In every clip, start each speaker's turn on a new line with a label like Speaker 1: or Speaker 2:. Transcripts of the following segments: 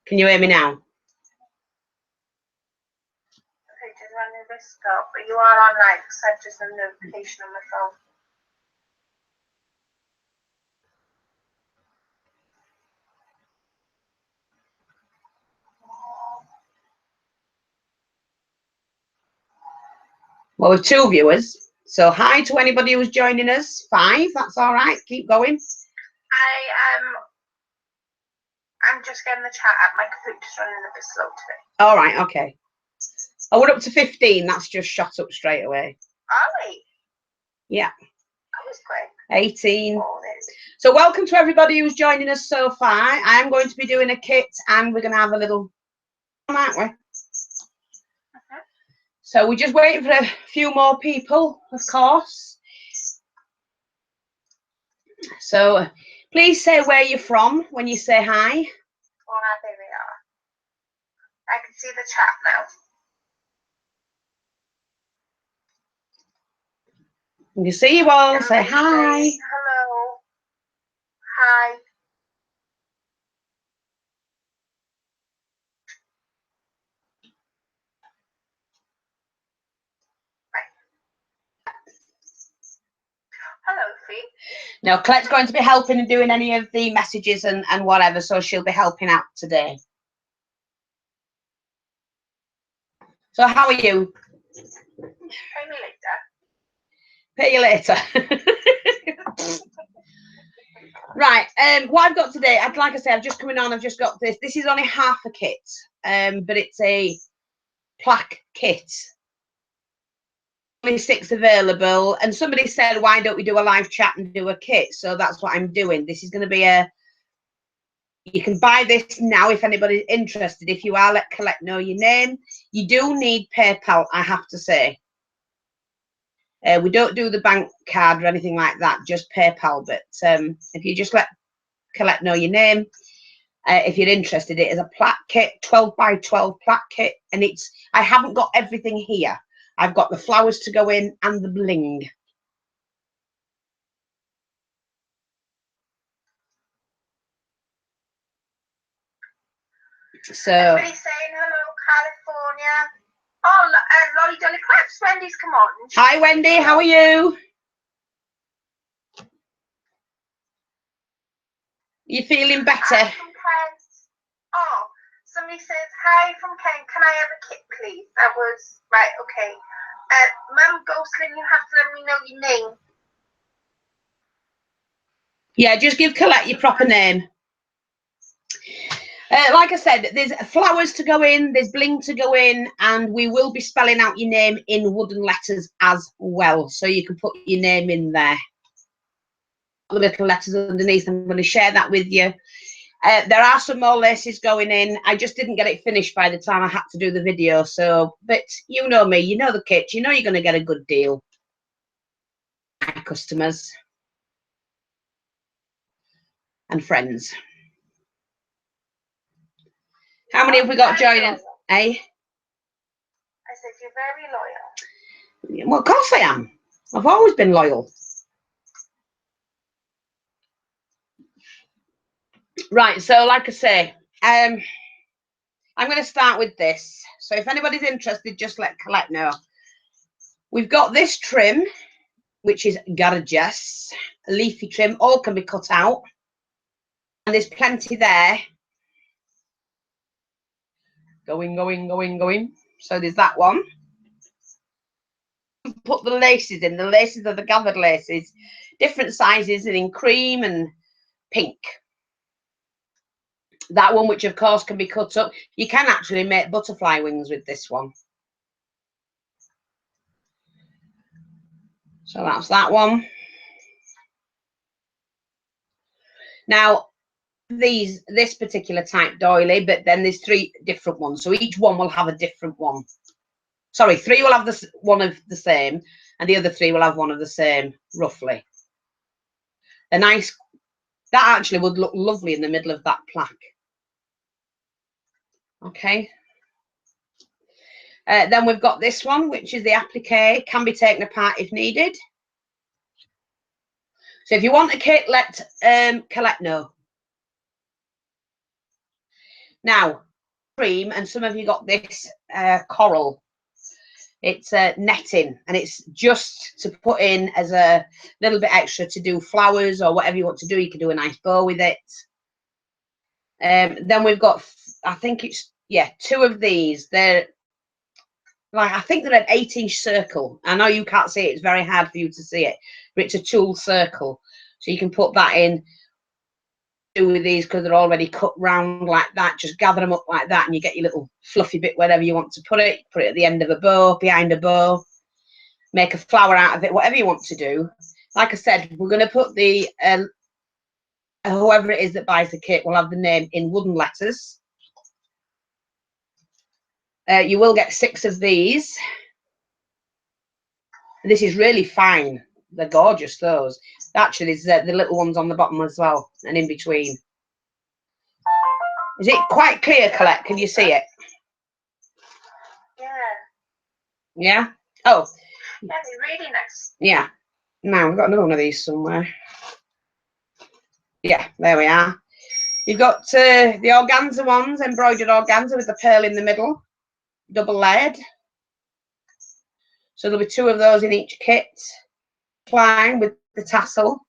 Speaker 1: Can you hear me now?
Speaker 2: But you are online because I've just had a notification on my phone.
Speaker 1: Well, with 2 viewers. So hi to anybody who's joining us. 5, that's all right. Keep going.
Speaker 2: I'm just getting the chat up. My computer's running a bit slow today.
Speaker 1: All right, okay. Oh, we're up to 15. That's just shot up straight away.
Speaker 2: Are we?
Speaker 1: Yeah.
Speaker 2: That was quick.
Speaker 1: 18. So welcome to everybody who's joining us so far. I am going to be doing a kit and we're going to have a little, aren't we? So we're just waiting for a few more people, of course. So please say where you're from when you say hi.
Speaker 2: Oh, there we are. I can see the chat now.
Speaker 1: You can see you all. Say hi.
Speaker 2: Hello. Hi. Hello, Fee.
Speaker 1: Now, Colette's going to be helping and doing any of the messages and whatever, so she'll be helping out today. So how are you?
Speaker 2: Pay me later.
Speaker 1: Pay you later. Right, what I've got today, like I say, I've just coming on, I've just got this. This is only half a kit, but it's a Plac kit. Only 6 available, and somebody said, why don't we do a live chat and do a kit? So that's what I'm doing. This is going to be you can buy this now if anybody's interested. If you are, let Colette know your name. You do need PayPal, I have to say. We don't do the bank card or anything like that, just PayPal. But if you just let Colette know your name, if you're interested, it is a Plac kit, 12 by 12 Plac kit, and I haven't got everything here. I've got the flowers to go in and the bling. So
Speaker 2: everybody's saying hello, California. Oh, Lolly Dolly Crafts. Wendy's come on.
Speaker 1: Hi, Wendy. How are you? You feeling better?
Speaker 2: Oh, somebody says, hi from Kent. Can I have a kit, please? That was, right, okay. Mum Ghostling, you have to let me know your name.
Speaker 1: Yeah, just give Colette your proper name. Like I said, there's flowers to go in, there's bling to go in, and we will be spelling out your name in wooden letters as well, so you can put your name in there. The little letters underneath, I'm going to share that with you. There are some more laces going in. I just didn't get it finished by the time I had to do the video, so, but you know me, you know the kit, you know you're going to get a good deal. My customers and friends. How many have we got joining? Eh?
Speaker 2: I said you're very loyal.
Speaker 1: Well, of course I am. I've always been loyal. Right, so like I say, I'm going to start with this. So if anybody's interested, just let Colette know. We've got this trim, which is gorgeous. A leafy trim, all can be cut out. And there's plenty there. Going. So there's that one. Put the laces in. The laces are the gathered laces. Different sizes and in cream and pink. That one, which of course can be cut up. You can actually make butterfly wings with this one. So that's that one. Now, this particular type doily, but then there's 3 different ones. So each one will have a different one. Sorry, 3 will have one of the same, and the other 3 will have one of the same, roughly. A nice, that actually would look lovely in the middle of that plaque. Okay. Then we've got this one, which is the applique, can be taken apart if needed. So if you want a kit, let Colette know. Now, cream, and some of you got this coral. It's netting, and it's just to put in as a little bit extra to do flowers or whatever you want to do. You can do a nice bow with it. Then we've got, I think it's, yeah, 2 of these. They're like, I think they're an 8-inch circle. I know you can't see it, it's very hard for you to see it, but it's a tool circle, so you can put that in. Do with these because they're already cut round like that. Just gather them up like that, and you get your little fluffy bit wherever you want to put it. Put it at the end of a bow, behind a bow, make a flower out of it, whatever you want to do. Like I said, we're going to put the whoever it is that buys the kit will have the name in wooden letters. You will get 6 of these. This is really fine. They're gorgeous, those. Actually, there's the little ones on the bottom as well, and in between. Is it quite clear, Colette? Can you see it?
Speaker 2: Yeah.
Speaker 1: Yeah? Oh.
Speaker 2: Yeah, they're really nice.
Speaker 1: Yeah. Now, we've got another one of these somewhere. Yeah, there we are. You've got the organza ones, embroidered organza with the pearl in the middle, double layered. So there'll be 2 of those in each kit. Twine with the tassel.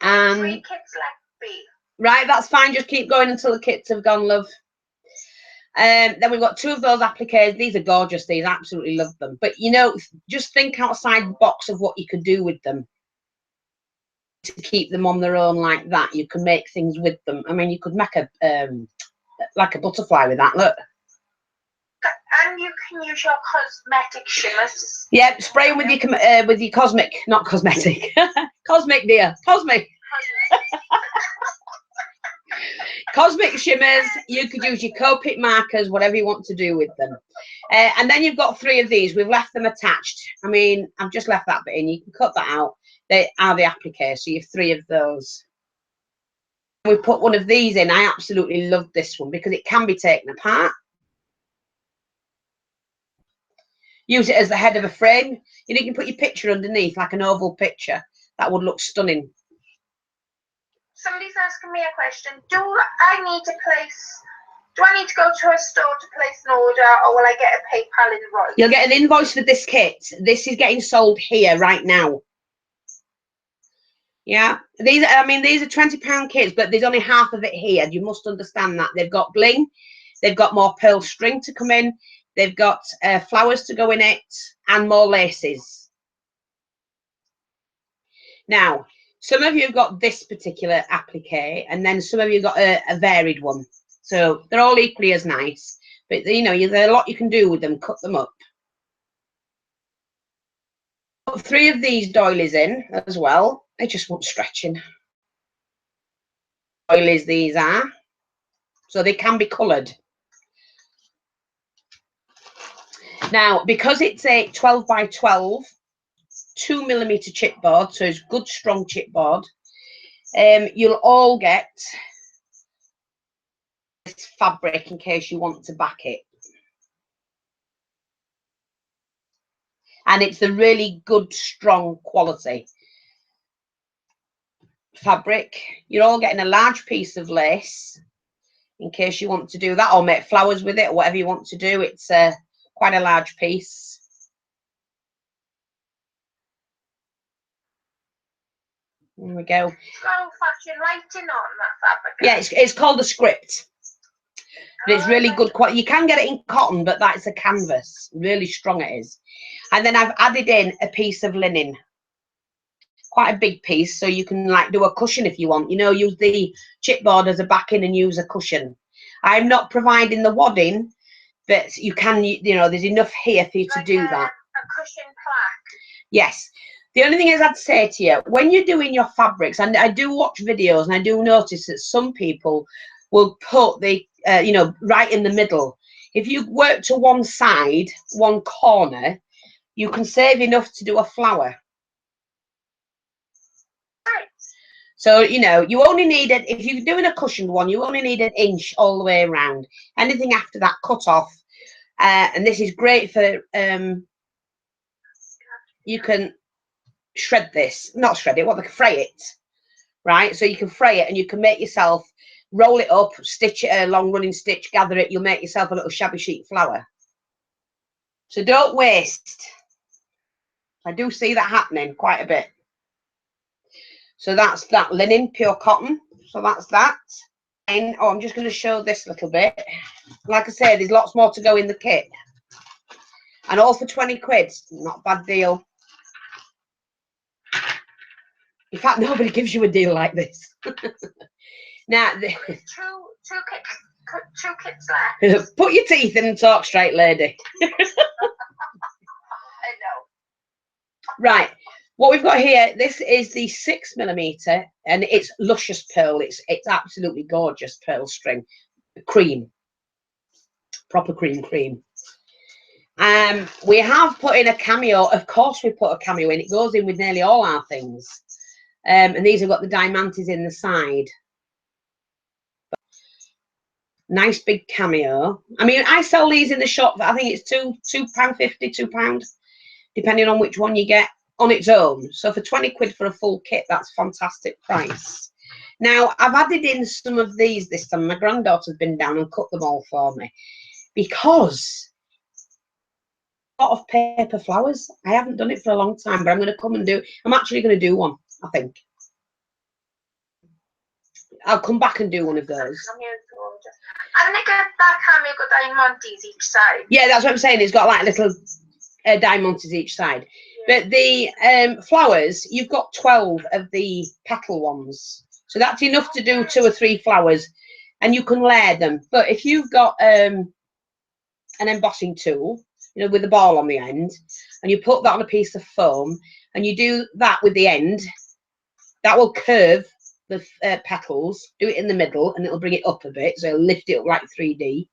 Speaker 1: And
Speaker 2: 3 kits left, B.
Speaker 1: Right, that's fine. Just keep going until the kits have gone, love. Then we've got 2 of those appliques. These are gorgeous. These, I absolutely love them. But, you know, just think outside the box of what you could do with them. To keep them on their own like that, you can make things with them. I mean, you could make a like a butterfly with that. Look.
Speaker 2: And you can use your cosmetic shimmers.
Speaker 1: Yeah, spray them with your cosmic, not cosmetic. Cosmic, dear, cosmic. Cosmic shimmers. You could use your Copic markers, whatever you want to do with them. And then you've got 3 of these. We've left them attached. I mean, I've just left that bit in. You can cut that out. They are the appliques, so you have 3 of those. We put one of these in. I absolutely love this one because it can be taken apart. Use it as the head of a frame. You know, you can put your picture underneath, like an oval picture. That would look stunning.
Speaker 2: Somebody's asking me a question. Do I need to go to a store to place an order, or will I get a PayPal invoice?
Speaker 1: You'll get an invoice for this kit. This is getting sold here right now. Yeah, these are £20 kits, but there's only half of it here. You must understand that. They've got bling, they've got more pearl string to come in, they've got flowers to go in it, and more laces. Now, some of you have got this particular applique, and then some of you got a varied one. So they're all equally as nice, but you know, there's a lot you can do with them. Cut them up. Put 3 of these doilies in as well. They just want stretching. Doilies these are, so they can be coloured. Now, because it's a 12 by 12, 2mm chipboard, so it's good strong chipboard. You'll all get this fabric in case you want to back it. And it's a really good, strong quality fabric. You're all getting a large piece of lace in case you want to do that, or make flowers with it, or whatever you want to do. It's quite a large piece. There we go.
Speaker 2: It's got old-fashioned lighting on that fabric.
Speaker 1: Yeah, it's called a script. But it's really good quality. You can get it in cotton, but that's a canvas. Really strong it is. And then I've added in a piece of linen. Quite a big piece, so you can like do a cushion if you want. You know, use the chipboard as a backing and use a cushion. I'm not providing the wadding, but you can, you know, there's enough here for you to do that.
Speaker 2: A cushion plaque.
Speaker 1: Yes. The only thing is I'd say to you, when you're doing your fabrics, and I do watch videos and I do notice that some people will put the, you know, right in the middle. If you work to one side, one corner, you can save enough to do a flower.
Speaker 2: Right.
Speaker 1: So, you know, you only need it, if you're doing a cushioned one, you only need 1 inch all the way around. Anything after that, cut off. And this is great for, you can shred this, not shred it, what they can fray it. right? So you can fray it and you can make yourself, roll it up, stitch it a long running stitch, gather it, you'll make yourself a little shabby chic flower. So don't waste. I do see that happening quite a bit. So that's that linen, pure cotton. So that's that. And oh, I'm just going to show this little bit. Like I said, there's lots more to go in the kit. And all for 20 quid. Not a bad deal. In fact, nobody gives you a deal like this. Now,
Speaker 2: two kits left.
Speaker 1: Put your teeth in and talk straight, lady.
Speaker 2: I know.
Speaker 1: Right. What we've got here, this is the 6mm, and it's luscious pearl. It's absolutely gorgeous pearl string, cream, proper cream. We have put in a cameo. Of course, we put a cameo in. It goes in with nearly all our things. And these have got the diamantes in the side. Nice big cameo. I mean, I sell these in the shop. I think it's £2.50, £2, depending on which one you get on its own. So for 20 quid for a full kit, that's a fantastic price. Now, I've added in some of these this time. My granddaughter's been down and cut them all for me because a lot of paper flowers. I haven't done it for a long time, but I'm going to come and do. I'm actually going to do one, I think. I'll come back and do one of those.
Speaker 2: And they got that cameo got diamantes each side.
Speaker 1: Yeah, that's what I'm saying. It's got like little diamantes each side. Yeah. But the flowers, you've got 12 of the petal ones. So that's enough to do 2 or 3 flowers. And you can layer them. But if you've got an embossing tool, you know, with a ball on the end, and you put that on a piece of foam, and you do that with the end, that will curve the petals, do it in the middle, and it'll bring it up a bit, so it'll lift it up like 3D,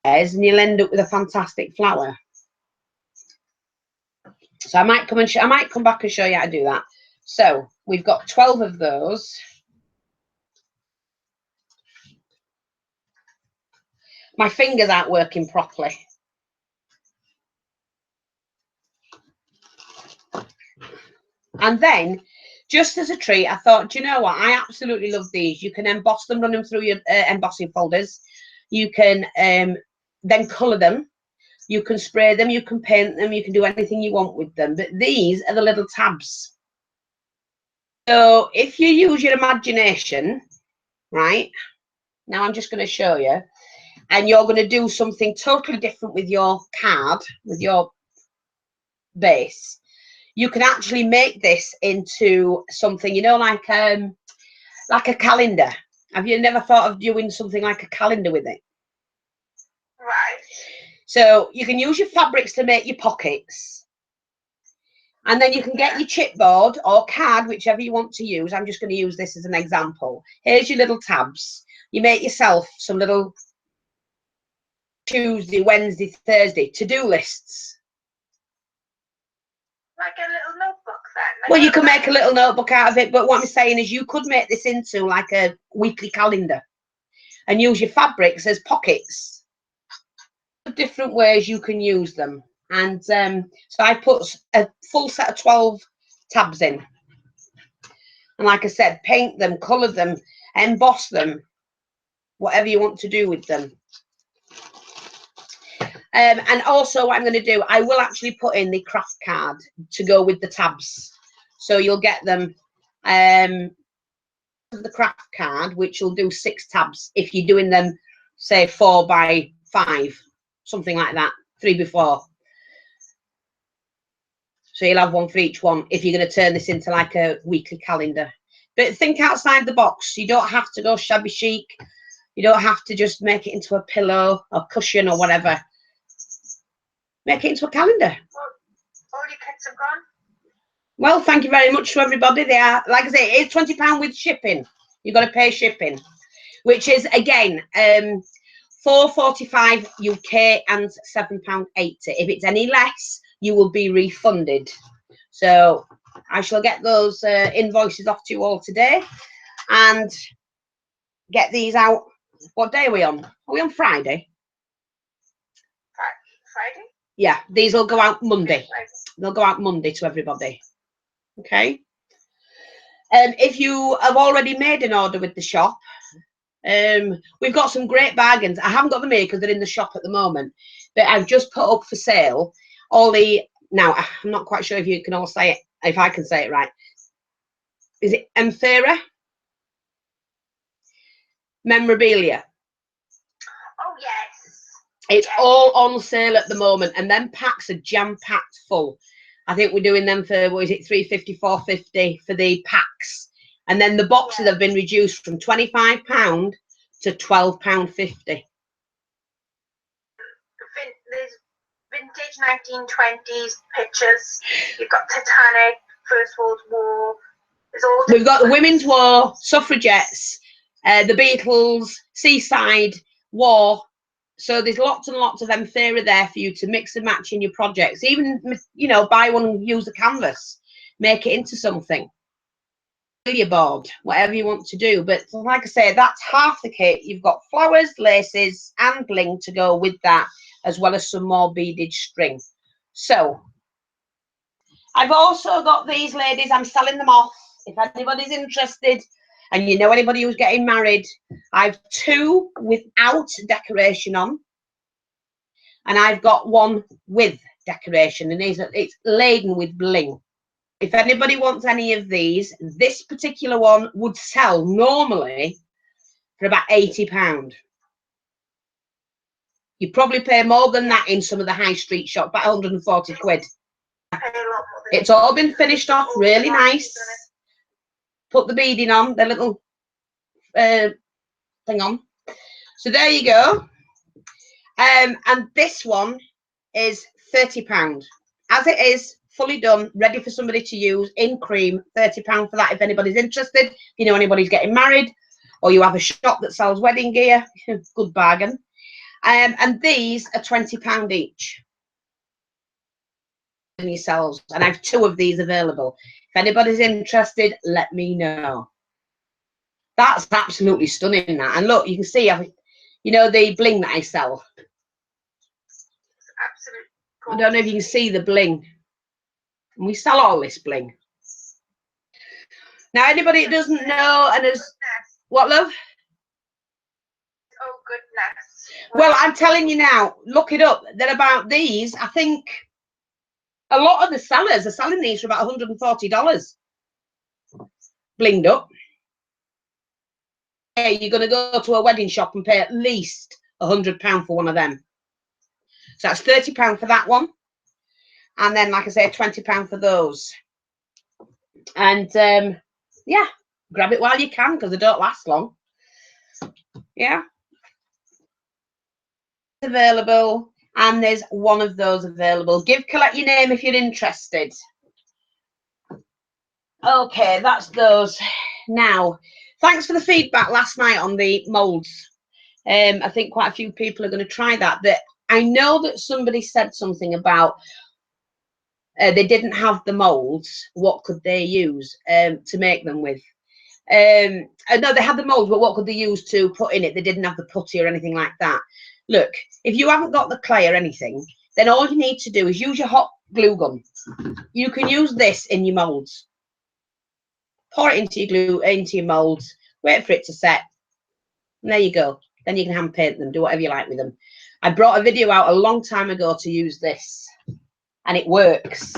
Speaker 1: and you'll end up with a fantastic flower. So I might come back and show you how to do that. So we've got 12 of those. My fingers aren't working properly. And then, just as a treat, I thought, do you know what? I absolutely love these. You can emboss them, run them through your embossing folders. You can then colour them. You can spray them. You can paint them. You can do anything you want with them. But these are the little tabs. So if you use your imagination, right? Now I'm just going to show you. And you're going to do something totally different with your card, with your base. You can actually make this into something, you know, like a calendar. Have you never thought of doing something like a calendar with it?
Speaker 2: Right.
Speaker 1: So you can use your fabrics to make your pockets. And then you can get your chipboard or card, whichever you want to use. I'm just going to use this as an example. Here's your little tabs. You make yourself some little Tuesday, Wednesday, Thursday to-do lists.
Speaker 2: Like a little notebook then? Like
Speaker 1: well, you can make a little notebook out of it, but what I'm saying is you could make this into like a weekly calendar and use your fabrics as pockets. Different ways you can use them. And so I put a full set of 12 tabs in. And like I said, paint them, colour them, emboss them, whatever you want to do with them. And also what I'm going to do, I will actually put in the craft card to go with the tabs. So you'll get them the craft card, which will do 6 tabs if you're doing them, say 4 by 5, something like that, 3 by 4. So you'll have one for each one if you're going to turn this into like a weekly calendar. But think outside the box. You don't have to go shabby chic. You don't have to just make it into a pillow or cushion or whatever. Make it into a calendar.
Speaker 2: All your kits have gone?
Speaker 1: Well, thank you very much to everybody. They are, like I say, it's £20 with shipping. You've got to pay shipping, which is, again, £4.45 UK and £7.80. If it's any less, you will be refunded. So I shall get those invoices off to you all today and get these out. What day are we on? Are we on Friday?
Speaker 2: Friday?
Speaker 1: Yeah, these will go out Monday. They'll go out Monday to everybody. Okay. If you have already made an order with the shop, we've got some great bargains. I haven't got them here because they're in the shop at the moment, but I've just put up for sale all the, now I'm not quite sure if you can all say it, if I can say it right. Is it Emphera? Memorabilia.
Speaker 2: Oh, yes.
Speaker 1: It's all on sale at the moment, and them packs are jam-packed full. I think we're doing them for, what is it, $3.50, $4.50 for the packs. And then the boxes have been reduced from £25 to £12.50.
Speaker 2: There's vintage 1920s pictures. You've got Titanic, First World War.
Speaker 1: We've got the Women's War, Suffragettes, the Beatles, Seaside, War. So there's lots and lots of Emphera there for you to mix and match in your projects. Even, you know, buy one and use the canvas, make it into something. Your board, whatever you want to do. But like I say, that's half the kit. You've got flowers, laces, and bling to go with that, as well as some more beaded string. So I've also got these ladies. I'm selling them off. If anybody's interested, and you know anybody who's getting married, I've two without decoration on, and I've got one with decoration, and it's laden with bling. If anybody wants any of these, this particular one would sell normally for about £80. You probably pay more than that in some of the high street shops, about 140 quid. It's all been finished off really nice. Put the beading on, the little thing on. So there you go. And this one is £30. As it is, fully done, ready for somebody to use in cream. £30 for that if anybody's interested. If you know anybody's getting married, or you have a shop that sells wedding gear, good bargain. And these are £20 each. Yourselves, and I have two of these available. If anybody's interested, let me know. That's absolutely stunning, that. And look, you can see, you know, the bling that I sell.
Speaker 2: Absolutely.
Speaker 1: I don't know if you can see the bling. And we sell all this bling. Now, anybody that doesn't know, and is what, love?
Speaker 2: Oh, goodness.
Speaker 1: Well, I'm telling you now, look it up. They're about these. I think a lot of the sellers are selling these for about $140. Blinged up. Hey, you're going to go to a wedding shop and pay at least £100 for one of them. So that's £30 for that one. And then, like I say, £20 for those. And, yeah, grab it while you can, because they don't last long. Yeah. Available. And there's one of those available. Collect your name if you're interested. Okay, that's those. Now, thanks for the feedback last night on the moulds. I think quite a few people are going to try that. But I know that somebody said something about they didn't have the moulds. What could they use to make them with? No, they had the moulds, but what could they use to put in it? They didn't have the putty or anything like that. Look, if you haven't got the clay or anything, then all you need to do is use your hot glue gun. You can use this in your moulds. Pour it into your glue, into your moulds, wait for it to set, and there you go. Then you can hand paint them, do whatever you like with them. I brought a video out a long time ago to use this, and it works.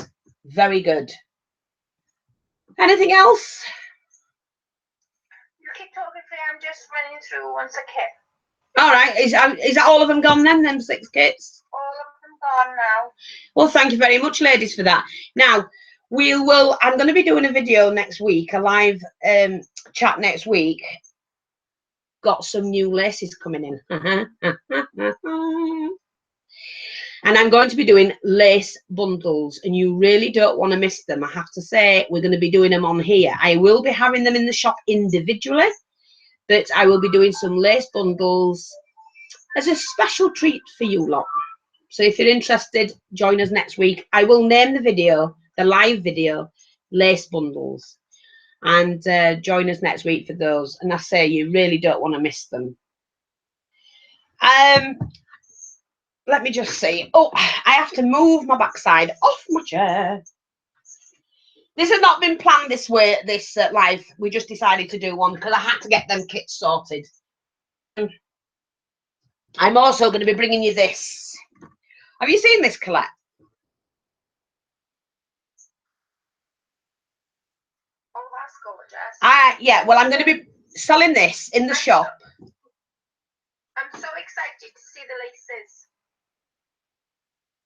Speaker 1: Very good. Anything else?
Speaker 2: You keep talking, I'm just running through once a kit.
Speaker 1: All right, is that all of them gone then, them 6 kits?
Speaker 2: All of them gone now.
Speaker 1: Well, thank you very much, ladies, for that. Now, I'm going to be doing a video next week, a live chat next week. Got some new laces coming in. And I'm going to be doing lace bundles, and you really don't want to miss them. I have to say, we're going to be doing them on here. I will be having them in the shop individually, but I will be doing some lace bundles as a special treat for you lot. So if you're interested, join us next week. I will name the video, the live video, Lace Bundles. And join us next week for those. And I say, you really don't want to miss them. Let me just see. Oh, I have to move my backside off my chair. This has not been planned this way, this live. We just decided to do one because I had to get them kits sorted. I'm also going to be bringing you this. Have you seen this, Colette?
Speaker 2: Oh, that's gorgeous.
Speaker 1: Yeah, well, I'm going to be selling this in the shop.
Speaker 2: I'm so excited to see the laces.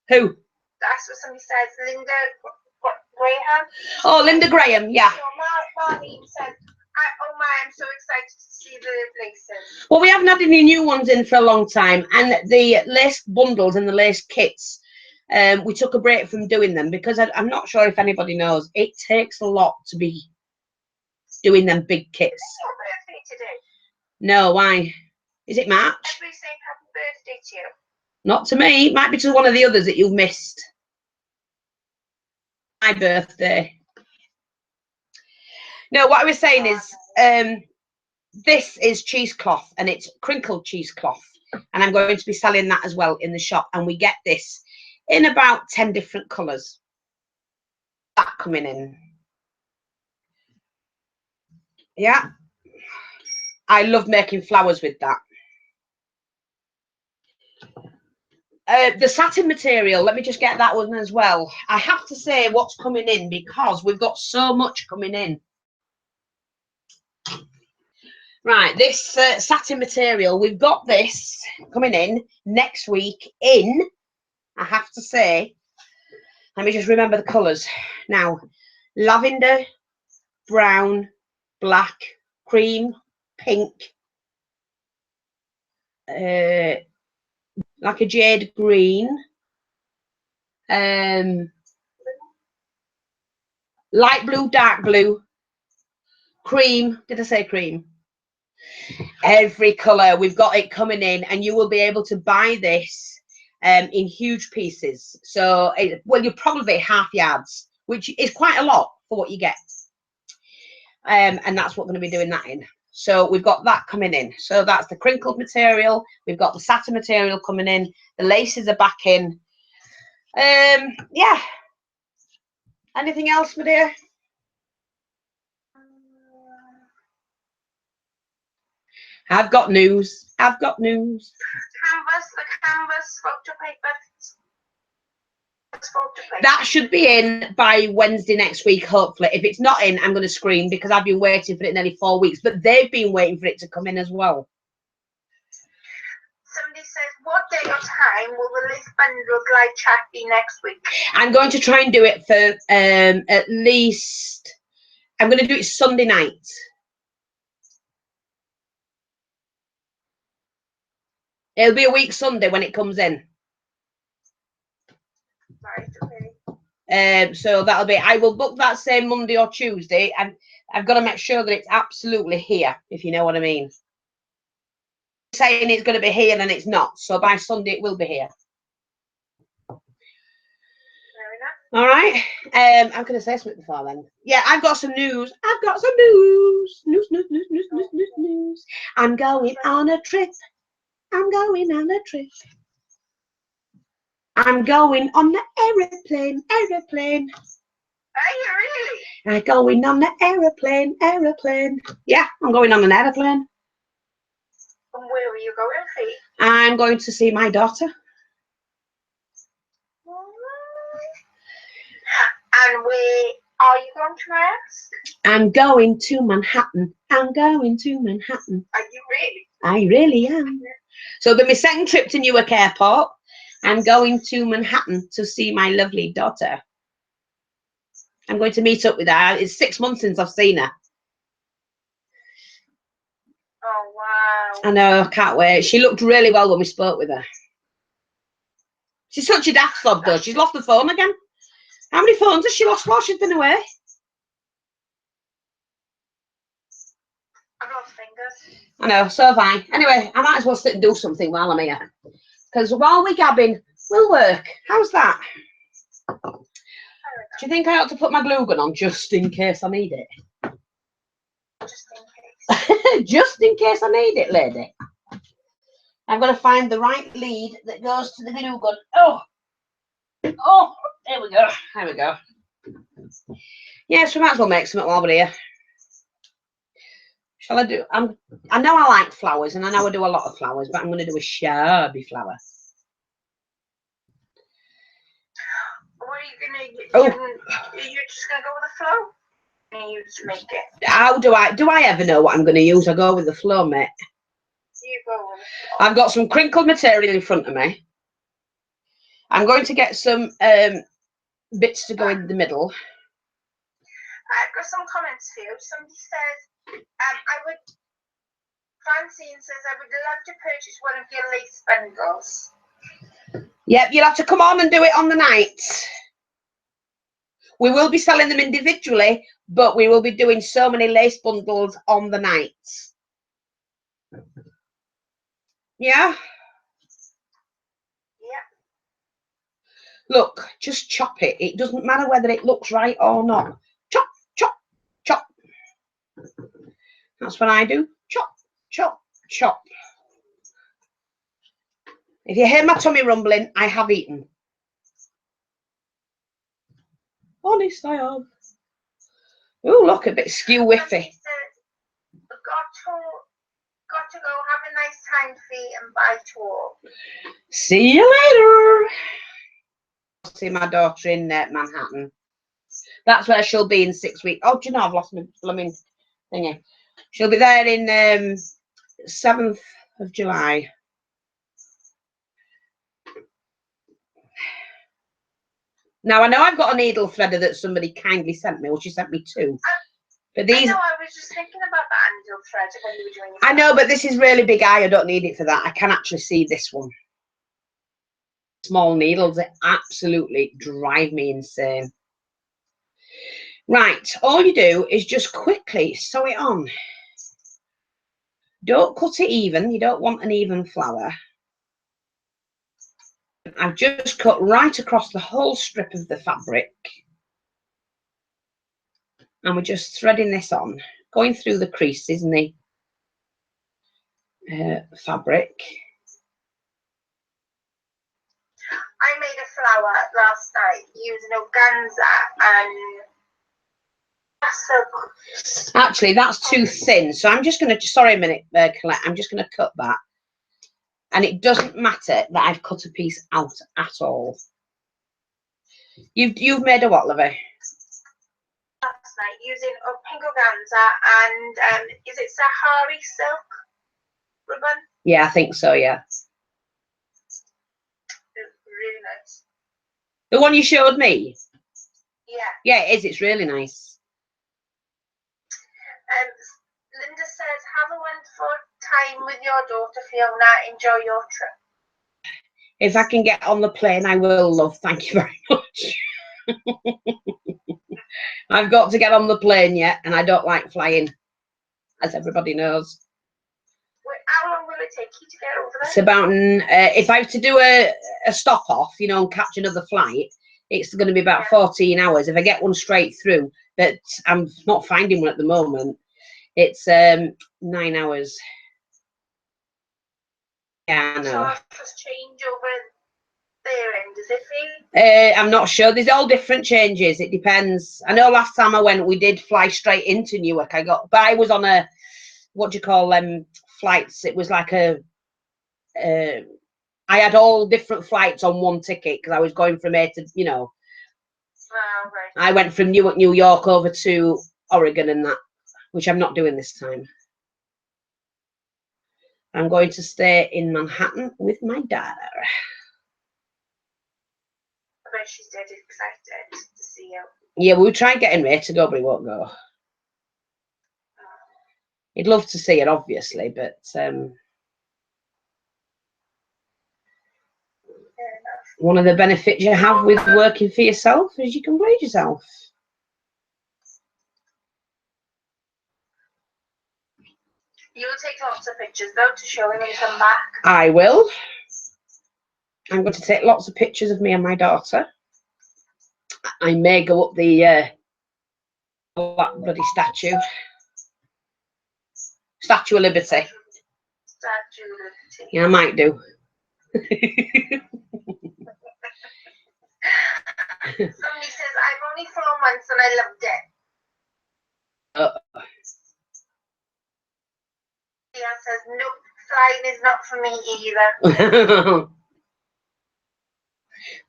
Speaker 1: Who?
Speaker 2: That's what somebody says. Linda Graham.
Speaker 1: Oh, Linda Graham, yeah.
Speaker 2: So Marlene said, oh my, I'm so excited to see the laces.
Speaker 1: Well, we haven't had any new ones in for a long time. And the lace bundles and the lace kits, we took a break from doing them because I'm not sure if anybody knows. It takes a lot to be doing them big kits.
Speaker 2: It's your birthday today.
Speaker 1: No, why? Is it March?
Speaker 2: Everybody's saying happy birthday to you.
Speaker 1: Not to me. It might be to one of the others that you've missed. My birthday. No, what I was saying is, this is cheesecloth and it's crinkled cheesecloth. And I'm going to be selling that as well in the shop. And we get this in about 10 different colours. That coming in. Yeah. I love making flowers with that. The satin material, let me just get that one as well. I have to say what's coming in because we've got so much coming in. Right, this satin material, we've got this coming in next week in, I have to say, let me just remember the colours. Now, lavender, brown, black, cream, pink, like a jade green, light blue, dark blue, cream. Did I say cream? Every colour, we've got it coming in, and you will be able to buy this in huge pieces. So, well, you're probably half yards, which is quite a lot for what you get. And that's what we're going to be doing that in. So we've got that coming in. So that's the crinkled material. We've got the satin material coming in. The laces are back in. Yeah. Anything else, my dear? I've got news. I've got news.
Speaker 2: The canvas photo paper.
Speaker 1: That should be in by Wednesday next week, hopefully. If it's not in, I'm going to scream because I've been waiting for it nearly 4 weeks. But they've been waiting for it to come in as well.
Speaker 2: Somebody says, what day or time will the list bundle glide chat be next week?
Speaker 1: I'm going to try and do it for at least, I'm going to do it Sunday night. It'll be a week Sunday when it comes in.
Speaker 2: Right, okay.
Speaker 1: So that'll be, I will book that same Monday or Tuesday, and I've got to make sure that it's absolutely here, if you know what I mean. Saying it's going to be here and it's not, so by Sunday it will be here. All right. I'm going to say something before then. Yeah, I've got some news. I've got some news. News. I'm going on a trip. I'm going on a trip. I'm going on the aeroplane.
Speaker 2: Are you really?
Speaker 1: I'm going on the aeroplane. Yeah, I'm going on an aeroplane.
Speaker 2: And where are you going, Fee?
Speaker 1: I'm going to see my daughter.
Speaker 2: And where are you going to ask?
Speaker 1: I'm going to Manhattan. I'm going to Manhattan.
Speaker 2: Are you really?
Speaker 1: I really am. So it'll be my second trip to Newark Airport. I'm going to Manhattan to see my lovely daughter. I'm going to meet up with her. It's 6 months since I've seen her.
Speaker 2: Oh, wow.
Speaker 1: I know, I can't wait. She looked really well when we spoke with her. She's such a daft slob, though. She's lost the phone again. How many phones has she lost while she's been away?
Speaker 2: I've lost fingers.
Speaker 1: I know, so have I. Anyway, I might as well sit and do something while I'm here. Because while we're gabbing, we'll work. How's that? Do you think I ought to put my glue gun on just in case I need it?
Speaker 2: Just in case.
Speaker 1: Just in case I need it, lady. I'm going to find the right lead that goes to the glue gun. Oh, there we go. There we go. Yeah, so we might as well make something while we're here. Shall I do? I know I like flowers, and I know I do a lot of flowers, but I'm going to do a Shabby flower.
Speaker 2: What are you going to do? Oh. You're just going to go with the flow? You to make it.
Speaker 1: How do I ever know what I'm going to use? I go with the flow, mate.
Speaker 2: You go with the flow.
Speaker 1: I've got some crinkled material in front of me. I'm going to get some bits to go in the middle.
Speaker 2: I've got some comments for you. Somebody says, Francine says, I would love to purchase one of your lace bundles.
Speaker 1: Yep, you'll have to come on and do it on the night. We will be selling them individually, but we will be doing so many lace bundles on the night. Yeah?
Speaker 2: Yeah.
Speaker 1: Look, just chop it. It doesn't matter whether it looks right or not. Chop, chop, chop. That's what I do. Chop, chop, chop. If you hear my tummy rumbling, I have eaten. Honest, I have. Oh, look, a bit skew whiffy.
Speaker 2: Got to go. Have a nice time, Fee, and bye to all.
Speaker 1: See you later. See my daughter in Manhattan. That's where she'll be in 6 weeks. Oh, do you know, I've lost my blooming thingy. She'll be there in 7th of July. Now, I know I've got a needle threader that somebody kindly sent me, or she sent me two. But these,
Speaker 2: I know, I was just thinking about that needle threader when you were doing it.
Speaker 1: I know, but this is really big eye. I don't need it for that. I can actually see this one. Small needles, they absolutely drive me insane. Right, all you do is just quickly sew it on. Don't cut it even. You don't want an even flower. I've just cut right across the whole strip of the fabric. And we're just threading this on, going through the creases in the fabric.
Speaker 2: I made a flower last night using organza and silk.
Speaker 1: Actually, that's too thin, so I'm just going to, sorry a minute, Colette, I'm just going to cut that. And it doesn't matter that I've cut a piece out at all. You've made a what, Lovey?
Speaker 2: Last night using a pink organza and is it Sahari silk ribbon?
Speaker 1: Yeah, I think so, yeah.
Speaker 2: Really nice.
Speaker 1: The one you showed me?
Speaker 2: Yeah.
Speaker 1: Yeah, it is. It's really nice.
Speaker 2: Linda says, have a wonderful time with your daughter, Fiona. Enjoy your trip.
Speaker 1: If I can get on the plane, I will, love. Thank you very much. I've got to get on the plane yet, and I don't like flying, as everybody knows.
Speaker 2: Wait, how long will it take you to get over there?
Speaker 1: It's about, if I have to do a stop off, you know, and catch another flight, it's going to be about 14 hours. If I get one straight through, but I'm not finding one at the moment, it's 9 hours. Yeah, I know.
Speaker 2: So just change over their end, does it feel?
Speaker 1: I'm not sure. There's all different changes. It depends. I know last time I went, we did fly straight into Newark. But I was on a, what do you call them flights? It was like a, I had all different flights on one ticket because I was going from A to, you know.
Speaker 2: Oh, right.
Speaker 1: I went from Newark, New York over to Oregon and that, which I'm not doing this time. I'm going to stay in Manhattan with my daughter.
Speaker 2: I bet she's dead excited to see you.
Speaker 1: Yeah, we'll try getting Ray to go, but he won't go. He'd love to see it, obviously, but one of the benefits you have with working for yourself is you can please yourself.
Speaker 2: You'll take lots of pictures, though, to show him when you come back.
Speaker 1: I will. I'm going to take lots of pictures of me and my daughter. I may go up the bloody statue. Statue of Liberty.
Speaker 2: Statue of Liberty.
Speaker 1: Yeah, I might do.
Speaker 2: Somebody says, I've only flown once and I loved it. says, nope, flying is not for me either.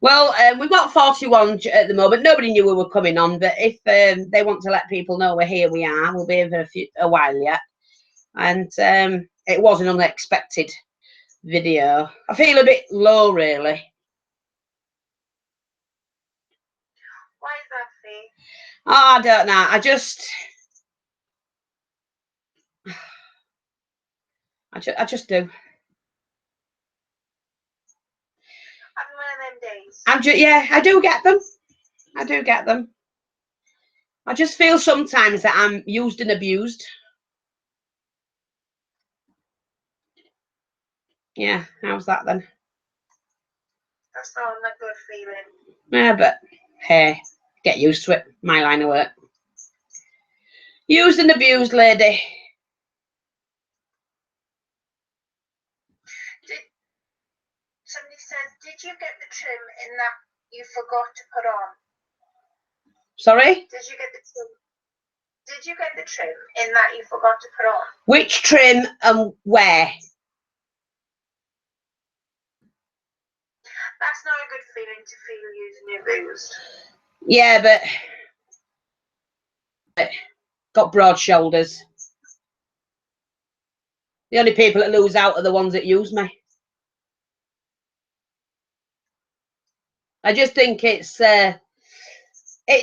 Speaker 1: Well, we've got 41 at the moment. Nobody knew we were coming on, but if they want to let people know we're here, we are. We'll be here for a while yet. And it was an unexpected video. I feel a bit low, really.
Speaker 2: Why is that, Fee?
Speaker 1: Oh, I don't know. I just do.
Speaker 2: Having one of them days.
Speaker 1: Yeah, I do get them. I do get them. I just feel sometimes that I'm used and abused. Yeah, how's that then?
Speaker 2: That's not a good feeling.
Speaker 1: Yeah, but hey, get used to it. My line of work. Used and abused, lady.
Speaker 2: Somebody says, did you get the trim in that you forgot to put on?
Speaker 1: Sorry?
Speaker 2: Did you get the trim? Did you get the trim in that you forgot to put on?
Speaker 1: Which trim and where?
Speaker 2: That's not a good feeling to feel used and abused.
Speaker 1: Yeah, but got broad shoulders. The only people that lose out are the ones that use me. I just think it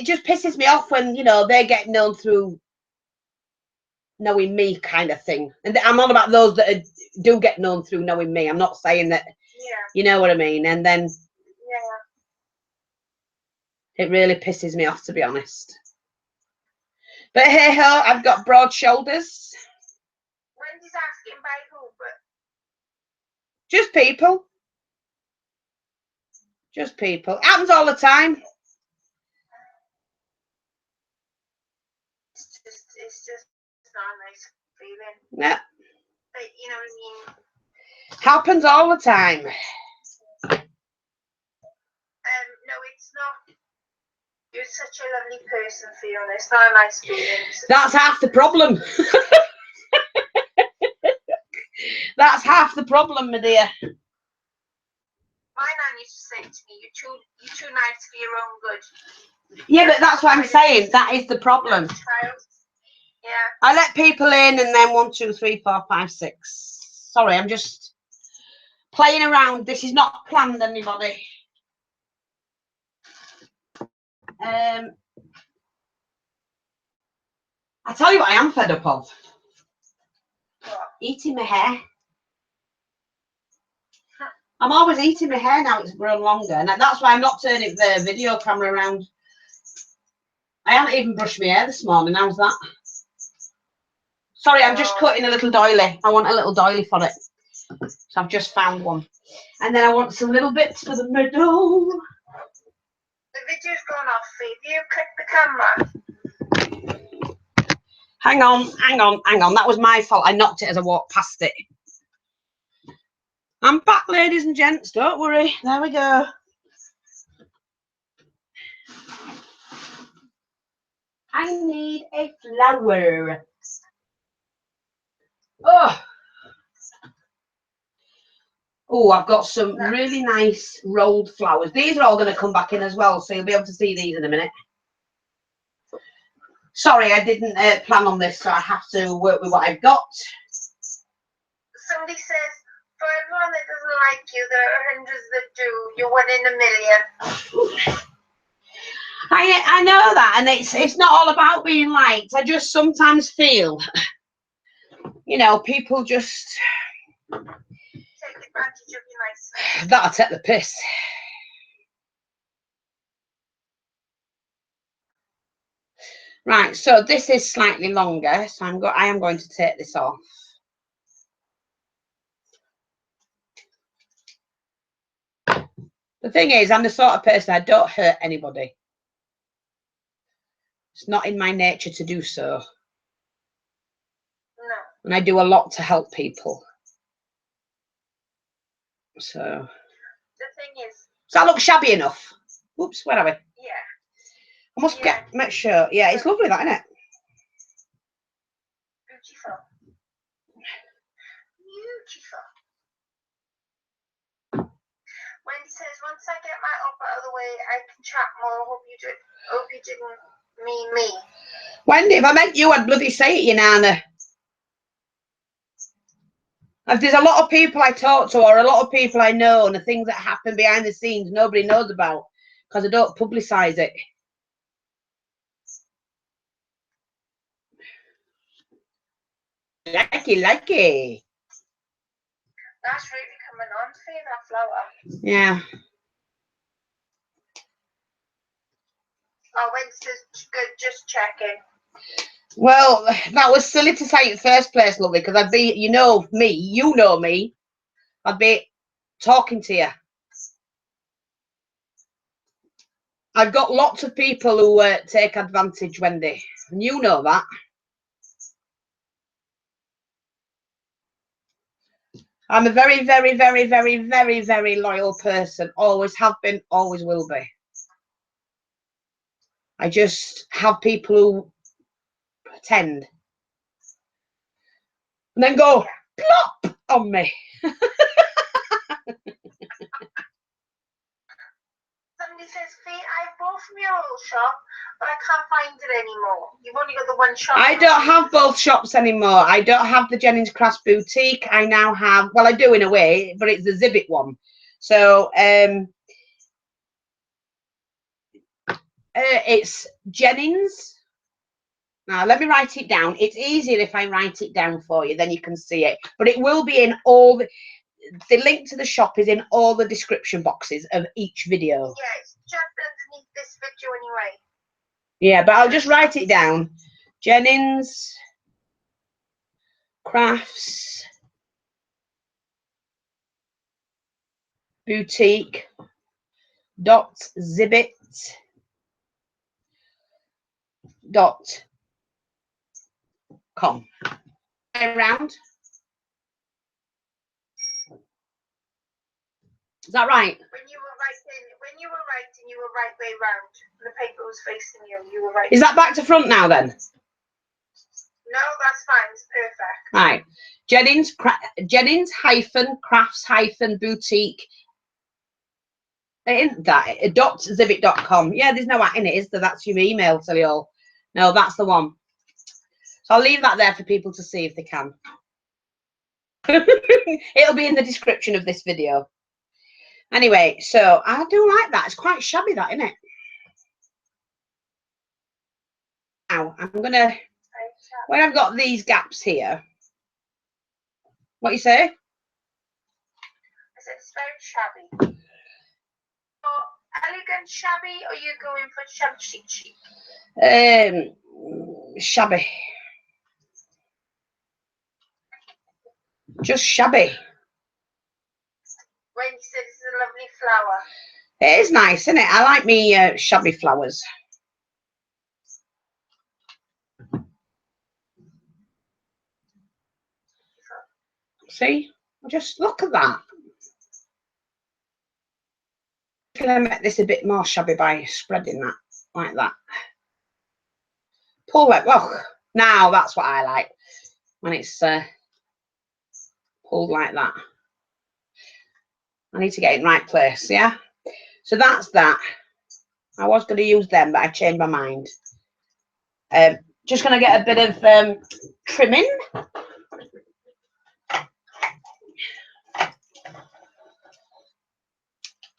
Speaker 1: just pisses me off when, you know, they get known through knowing me kind of thing. And I'm on about those that do get known through knowing me. I'm not saying that, you know what I mean? And then it really pisses me off, to be honest. But hey ho, I've got broad shoulders.
Speaker 2: Wendy's asking by who, but
Speaker 1: just people. Just people. Happens all the time.
Speaker 2: It's just not a nice feeling.
Speaker 1: Yeah.
Speaker 2: But you know what I mean?
Speaker 1: Happens all the time.
Speaker 2: No, it's not. You're such a lovely person, Fiona. It's not a nice feeling.
Speaker 1: That's half the problem. That's half the problem, my dear.
Speaker 2: My nan used to say to me, you're too nice for your own good.
Speaker 1: Yeah, but that's what I'm saying. That is the problem.
Speaker 2: Yeah.
Speaker 1: I let people in and then 1, 2, 3, 4, 5, 6. Sorry, I'm just playing around. This is not planned, anybody. I tell you what I am fed up of.
Speaker 2: What?
Speaker 1: Eating my hair. I'm always eating my hair now. It's grown longer. And that's why I'm not turning the video camera around. I haven't even brushed my hair this morning. How's that? Sorry, I'm just cutting a little doily. I want a little doily for it. So I've just found one. And then I want some little bits for the middle.
Speaker 2: The video's gone off, Fee. Do you click the camera?
Speaker 1: Hang on. That was my fault. I knocked it as I walked past it. I'm back, ladies and gents. Don't worry. There we go. I need a flower. Oh, I've got some really nice rolled flowers. These are all going to come back in as well, so you'll be able to see these in a minute. Sorry, I didn't plan on this, so I have to work with what I've got.
Speaker 2: Somebody says, for everyone that doesn't like you, there are hundreds that do. You're one in a million.
Speaker 1: I know that, and it's not all about being liked. I just sometimes feel, you know, people just
Speaker 2: take advantage of your niceness.
Speaker 1: That'll take the piss. Right, so this is slightly longer, so I am going to take this off. The thing is, I'm the sort of person I don't hurt anybody. It's not in my nature to do so.
Speaker 2: No.
Speaker 1: And I do a lot to help people. So.
Speaker 2: The thing is.
Speaker 1: Does that look shabby enough? Oops, where are we?
Speaker 2: Yeah.
Speaker 1: I must make sure. Yeah, it's lovely, that, isn't it?
Speaker 2: Beautiful. Chifa. Wendy says, once I get my op out of the way, I can chat more. Hope you didn't mean me.
Speaker 1: Wendy, if I meant you, I'd bloody say it, you nana. If there's a lot of people I talk to or a lot of people I know and the things that happen behind the scenes nobody knows about because I don't publicise it. Lucky.
Speaker 2: That's really coming on for you, that flower.
Speaker 1: Yeah.
Speaker 2: Oh, Wednesday's good, just checking.
Speaker 1: Well, that was silly to say in first place, lovely, because I'd be, you know me, I'd be talking to you. I've got lots of people who take advantage, Wendy, and you know that. I'm a very, very, very, very, very, very loyal person. Always have been, always will be. I just have people who pretend and then go plop on me.
Speaker 2: Somebody says, Fee, I bought from your old shop, but I can't find it anymore. You've only got the one shop.
Speaker 1: I don't have both shops anymore. I don't have the Jennings644 boutique. I now have, well, I do in a way, but it's the Zibbit one. So it's Jennings. Now, let me write it down. It's easier if I write it down for you, then you can see it. But it will be in all the link to the shop is in all the description boxes of each video.
Speaker 2: Yeah, it's just underneath this video anyway.
Speaker 1: Yeah, but I'll just write it down. Jennings644 boutique.zibbit.com. Around. Is that right?
Speaker 2: When you were writing, you were right way round. The paper was facing you. You were right.
Speaker 1: Is that back to front now then?
Speaker 2: No, that's fine. It's perfect.
Speaker 1: Right. Jennings-crafts-boutique. Isn't that .zibbit.com? Yeah, there's no at in it, is there? That's your email, silly all. No, that's the one. So I'll leave that there for people to see if they can. It'll be in the description of this video. Anyway, so I do like that. It's quite shabby, that, isn't it? Now, I'm going to, when I've got these gaps here, what you say?
Speaker 2: I said it's very shabby. Elegant shabby, or you going for shabby chic?
Speaker 1: Shabby. Just shabby.
Speaker 2: When you said this is a lovely flower.
Speaker 1: It is nice, isn't it? I like me shabby flowers. See? Just look at that. Can I make this a bit more shabby by spreading that like that? Pull it. Well, now that's what I like when it's pulled like that. I need to get it in the right place, yeah? So that's that. I was going to use them, but I changed my mind. Just going to get a bit of trimming.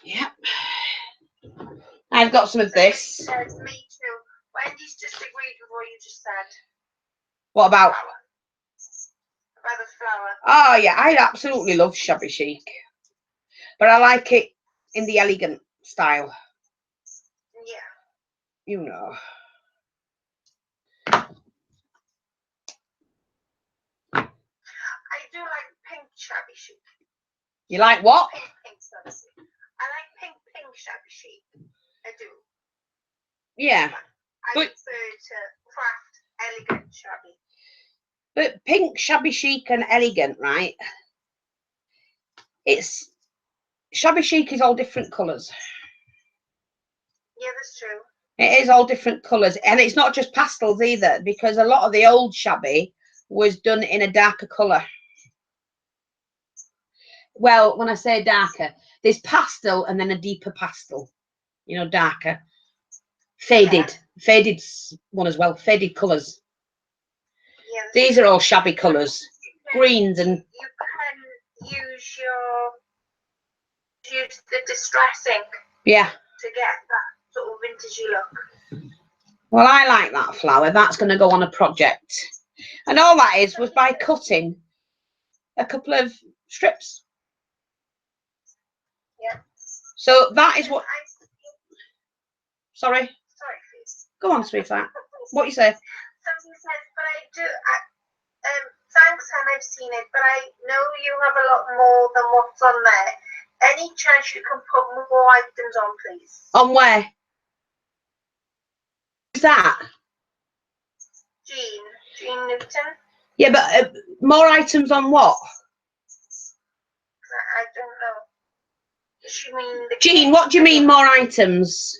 Speaker 1: Yep. I've got some of this.
Speaker 2: Me too. Wendy's just agreed with what you just said.
Speaker 1: What about?
Speaker 2: About the flower.
Speaker 1: Oh, yeah, I absolutely love shabby chic. But I like it in the elegant style.
Speaker 2: Yeah.
Speaker 1: You know.
Speaker 2: I do like pink shabby chic.
Speaker 1: You like what?
Speaker 2: Pink shabby. I like pink shabby chic. I do.
Speaker 1: Yeah.
Speaker 2: I prefer to craft elegant shabby.
Speaker 1: But pink shabby chic and elegant, right? It's shabby chic is all different colours.
Speaker 2: Yeah, that's true.
Speaker 1: It is all different colours, and it's not just pastels either, because a lot of the old shabby was done in a darker colour. well, when I say darker, there's pastel and then a deeper pastel. You know, darker. Faded. Faded one as well. Faded colours.
Speaker 2: Yeah,
Speaker 1: these are all shabby colours. Greens and...
Speaker 2: You can use the distress ink.
Speaker 1: Yeah.
Speaker 2: To get that sort of vintagey look.
Speaker 1: Well, I like that flower. That's going to go on a project. And all that was by cutting a couple of strips.
Speaker 2: Yeah.
Speaker 1: So that is what... Sorry?
Speaker 2: Sorry, please.
Speaker 1: Go on, sweetheart. What you say?
Speaker 2: Somebody says, but I do... thanks, and I've seen it, but I know you have a lot more than what's on there. Any chance you can put more items on, please?
Speaker 1: On where? Who's that?
Speaker 2: Jean Newton.
Speaker 1: Yeah, but more items on what?
Speaker 2: I don't know. Does she mean the
Speaker 1: Jean, what do you mean more items?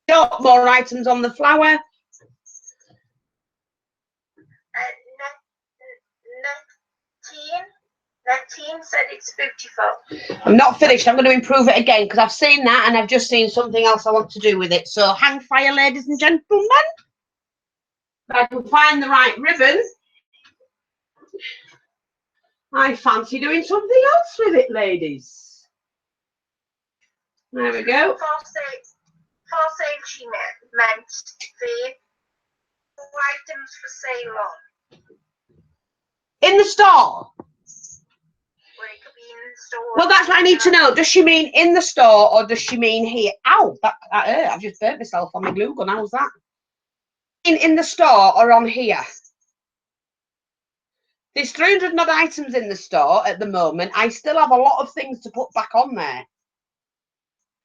Speaker 1: Got more items on the flower?
Speaker 2: Netine said it's beautiful.
Speaker 1: I'm not finished. I'm going to improve it again because I've seen that and I've just seen something else I want to do with it. So hang fire, ladies and gentlemen. If I can find the right ribbon, I fancy doing something else with it, ladies. There we go.
Speaker 2: For sale she meant the items for sale on.
Speaker 1: In the store?
Speaker 2: Well, it could be in the store.
Speaker 1: Well, that's what I need to know. Does she mean in the store or does she mean here? Ow, that hurt. I've just burnt myself on my glue gun. How's that? In the store or on here? There's 300 odd items in the store at the moment. I still have a lot of things to put back on there.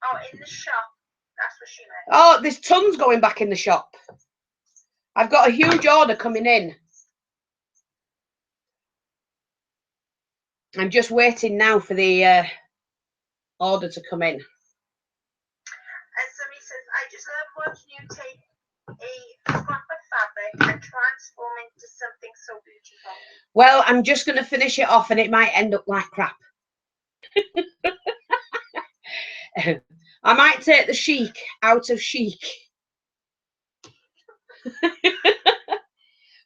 Speaker 2: Oh, in the shop. That's what she meant.
Speaker 1: Oh, there's tons going back in the shop. I've got a huge order coming in. I'm just waiting now for the order to come in.
Speaker 2: And somebody says, I just love watching you take a scrap of fabric and transform into something so beautiful.
Speaker 1: Well, I'm just going to finish it off and it might end up like crap. I might take the chic out of chic.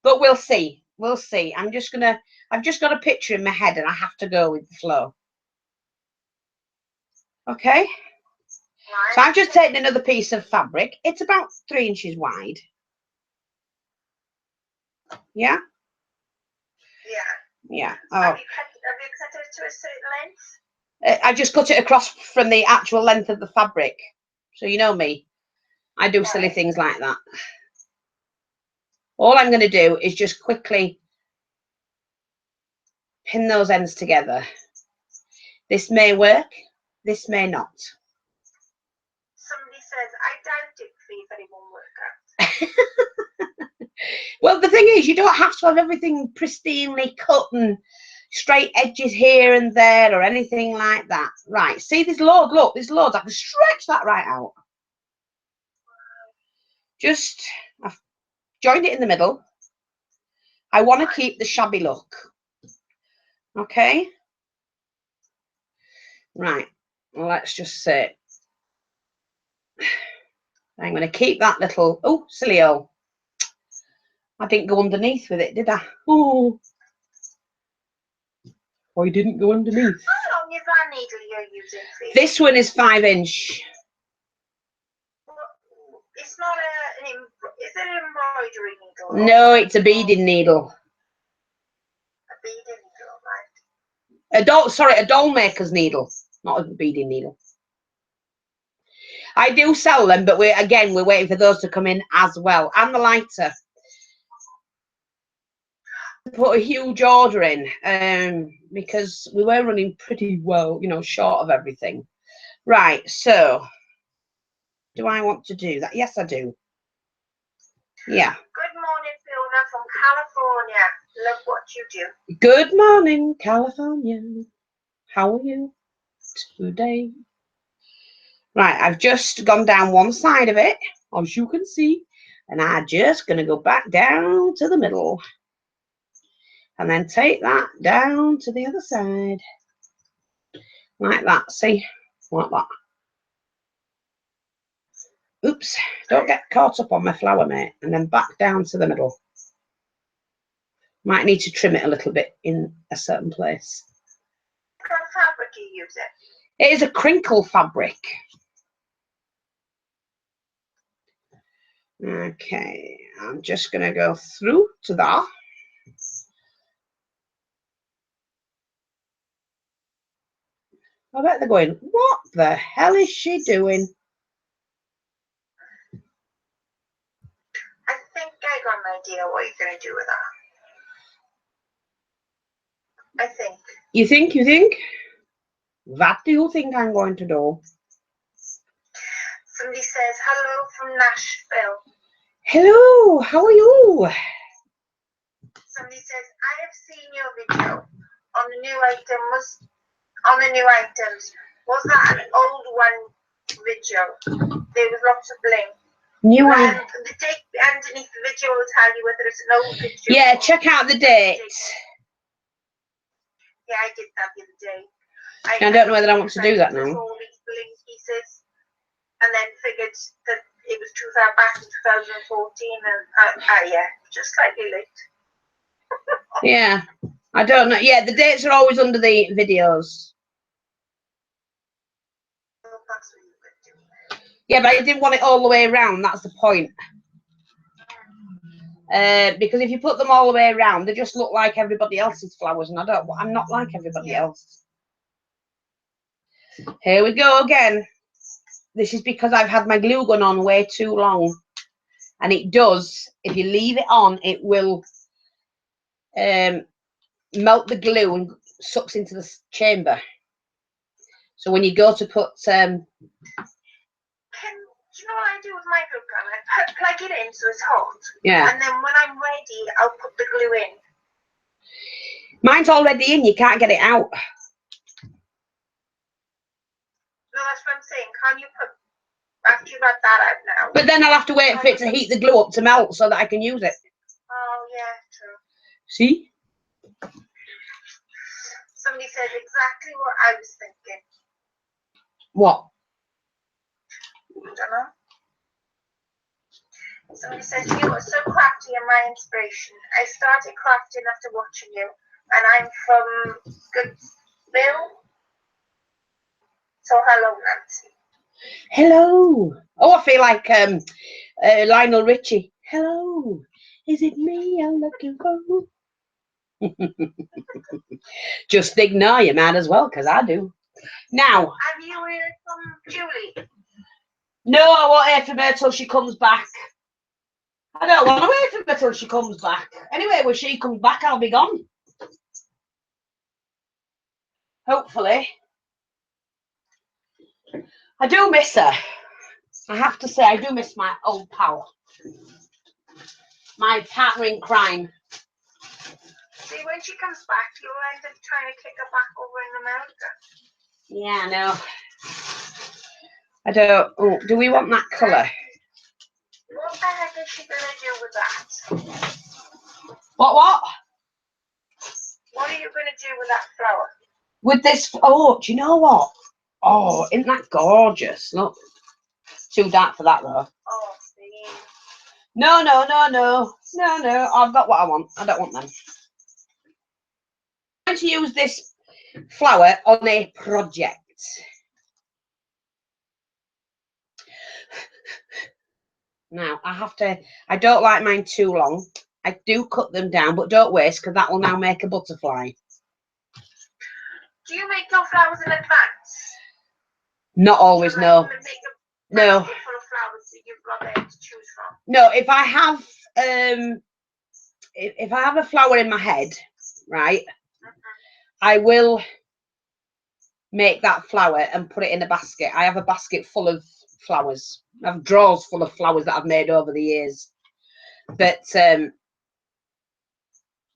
Speaker 1: But we'll see. We'll see. I've just got a picture in my head and I have to go with the flow. Okay. Right. So I've just taken another piece of fabric. It's about 3 inches wide. Yeah?
Speaker 2: Yeah.
Speaker 1: Yeah. Oh.
Speaker 2: Have you cut it to a certain length?
Speaker 1: I just cut it across from the actual length of the fabric. So you know me. I do silly things like that. All I'm going to do is just quickly pin those ends together. This may work, this may not.
Speaker 2: Somebody says, I doubt it, please, that it won't work out.
Speaker 1: Well, the thing is, you don't have to have everything pristinely cut and straight edges here and there or anything like that. Right, see this load, look, there's loads. I can stretch that right out. Just, I've joined it in the middle. I want to keep the shabby look. Okay. Right, well, let's just say I'm going to keep that little, oh, silly oh. I didn't go underneath with it, did I? Oh, I didn't go underneath.
Speaker 2: How long is that needle you're using, please?
Speaker 1: This one is 5 inch.
Speaker 2: Well, it's not is it an embroidery needle?
Speaker 1: No, it's a beading needle.
Speaker 2: A beading needle, right?
Speaker 1: A doll maker's needle, not a beading needle. I do sell them, but we're waiting for those to come in as well. And the lighter. Put a huge order in because we were running pretty well, you know, short of everything. Right, so do I want to do that? Yes, I do. Yeah.
Speaker 2: Good morning, Fiona from California. Love what you do.
Speaker 1: Good morning, California. How are you today? Right, I've just gone down one side of it, as you can see, and I'm just going to go back down to the middle. And then take that down to the other side. Like that, see? Like that. Oops, don't get caught up on my flower, mate. And then back down to the middle. Might need to trim it a little bit in a certain place.
Speaker 2: What fabric are you using?
Speaker 1: It is a crinkle fabric. Okay, I'm just going to go through to that. I bet they're going, what the hell is she doing?
Speaker 2: I think I got an idea what you're going to do with that. I think.
Speaker 1: You think? You think? What do you think I'm going to do?
Speaker 2: Somebody says, hello from Nashville.
Speaker 1: Hello, how are you?
Speaker 2: Somebody says, I have seen your video on the new items. Was that an old one video? There was lots of bling.
Speaker 1: New one.
Speaker 2: And the date underneath the video will tell you whether it's an old video.
Speaker 1: Yeah, check out the date.
Speaker 2: Yeah, I did that the other day.
Speaker 1: I don't know whether I want to do that now.
Speaker 2: All these bling pieces, and then figured that it was back in 2014, and yeah, just slightly late.
Speaker 1: Yeah, I don't know. Yeah, the dates are always under the videos. Yeah, but I didn't want it all the way around. That's the point. Because if you put them all the way around, they just look like everybody else's flowers, and I'm not like everybody else. Here we go again. This is because I've had my glue gun on way too long, and it does. If you leave it on, it will melt the glue and sucks into the chamber. So when you go to put
Speaker 2: do you know what I do with my glue gun? I plug it in so it's hot.
Speaker 1: Yeah.
Speaker 2: And then when I'm ready, I'll put the glue in.
Speaker 1: Mine's already in. You can't get it out.
Speaker 2: No, that's what I'm saying. Can't you put after you've had that out now?
Speaker 1: But then I'll have to wait for it to heat the glue up to melt so that I can use it.
Speaker 2: Oh yeah, true.
Speaker 1: See?
Speaker 2: Somebody said exactly what I was thinking.
Speaker 1: What?
Speaker 2: I don't know. Somebody says you are so crafty and my inspiration. I started crafting after watching you, and I'm from Goodsville. So hello, Nancy.
Speaker 1: Hello. Oh, I feel like Lionel Richie. Hello. Is it me I'm looking for? Just ignore you, man, as well, because I do. Now.
Speaker 2: Have you heard from Julie?
Speaker 1: No, I won't hear from her till she comes back. I don't want to wait for her till she comes back. Anyway, when she comes back, I'll be gone. Hopefully. I do miss her. I have to say, I do miss my old pal. My partner in crime.
Speaker 2: See, when she comes back, you'll end up trying to kick her back over in America.
Speaker 1: Yeah, I know. I don't. Oh, do we want that colour?
Speaker 2: What the heck is she going to do with that?
Speaker 1: What?
Speaker 2: What are you going to do with that flower?
Speaker 1: With this. Oh, do you know what? Oh, isn't that gorgeous? Look. Too dark for that, though.
Speaker 2: Oh, see.
Speaker 1: No. I've got what I want. I don't want them. I'm going to use this flower on a project. Now, I don't like mine too long. I do cut them down, but don't waste, because that will now make a butterfly.
Speaker 2: Do you make your flowers in advance?
Speaker 1: Not always, no. No.
Speaker 2: Full of flowers that you've got there to choose from.
Speaker 1: No, if I have a flower in my head, right, I will make that flower and put it in a basket. I have a basket full of flowers. I have drawers full of flowers that I've made over the years. But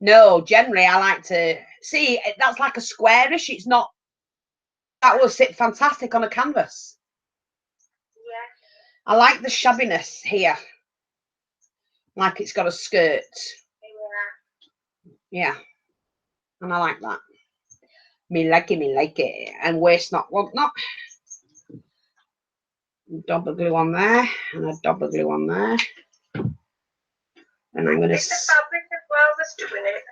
Speaker 1: no, generally I like to see that's like a squarish. It's not. That will sit fantastic on a canvas.
Speaker 2: Yeah.
Speaker 1: I like the shabbiness here. Like it's got a skirt.
Speaker 2: Yeah.
Speaker 1: Yeah. And I like that. Me like it. And waste not, want not. Double glue on there, and a double glue on there. And I'm going to...
Speaker 2: It's the fabric as well that's doing it.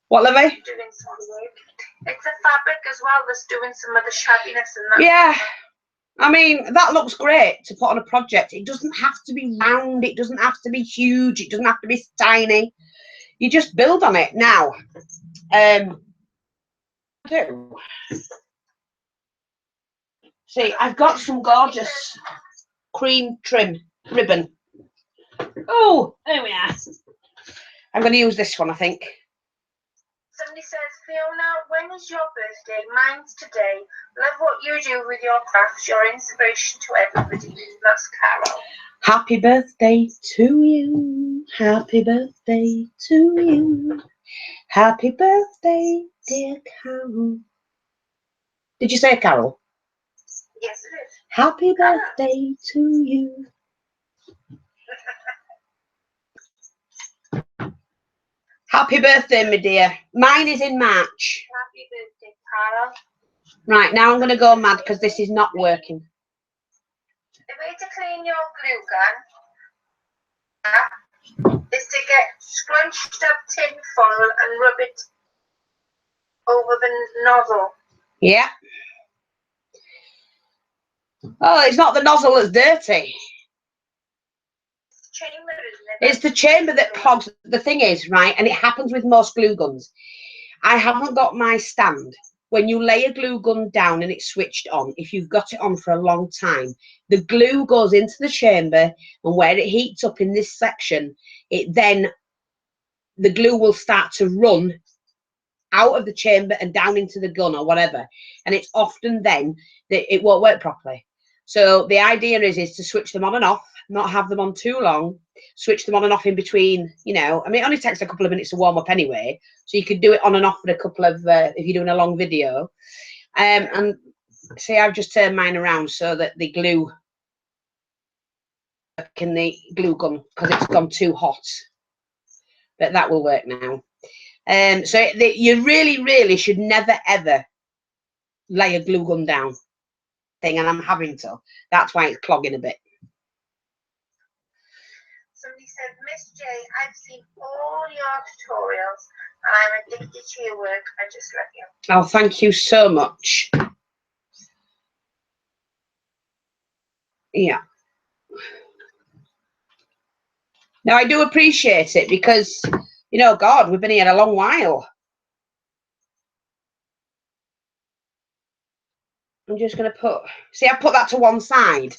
Speaker 1: What, Lovey?
Speaker 2: Doing some of it. It's the fabric as well that's doing some of the shabbiness and that.
Speaker 1: Yeah. I mean, that looks great to put on a project. It doesn't have to be round. It doesn't have to be huge. It doesn't have to be tiny. You just build on it. Now, see, I've got some gorgeous cream trim ribbon. Oh, there we are. I'm going to use this one, I think.
Speaker 2: Somebody says, Fiona, when is your birthday? Mine's today. Love what you do with your crafts. Your inspiration to everybody. That's Carol.
Speaker 1: Happy birthday to you. Happy birthday to you. Happy birthday, dear Carol. Did you say Carol?
Speaker 2: Yes, it is.
Speaker 1: Happy birthday to you. Happy birthday, my dear. Mine is in March.
Speaker 2: Happy birthday, Carol.
Speaker 1: Right, now I'm going to go mad because this is not working.
Speaker 2: The way to clean your glue gun is to get scrunched up tin foil and rub it over the nozzle.
Speaker 1: Yeah. Oh, it's not the nozzle that's dirty.
Speaker 2: Chamber, isn't it?
Speaker 1: It's the chamber that clogs. The thing is, right, and it happens with most glue guns. I haven't got my stand. When you lay a glue gun down and it's switched on, if you've got it on for a long time, the glue goes into the chamber, and where it heats up in this section, the glue will start to run out of the chamber and down into the gun or whatever. And it's often then that it won't work properly. So the idea is to switch them on and off, not have them on too long, switch them on and off in between, you know. I mean, it only takes a couple of minutes to warm up anyway, so you could do it on and off for a couple of, if you're doing a long video. And see, I've just turned mine around so that the glue in the glue gun, because it's gone too hot. But that will work now. So you really should never, ever lay a glue gun down thing, and I'm having to. That's why it's clogging a bit.
Speaker 2: Somebody said, Miss J, I've seen all your tutorials and I'm addicted to your work. I just love you.
Speaker 1: Oh, thank you so much. Yeah. Now, I do appreciate it because, you know, God, we've been here a long while. I'm just going to put, see, I put that to one side.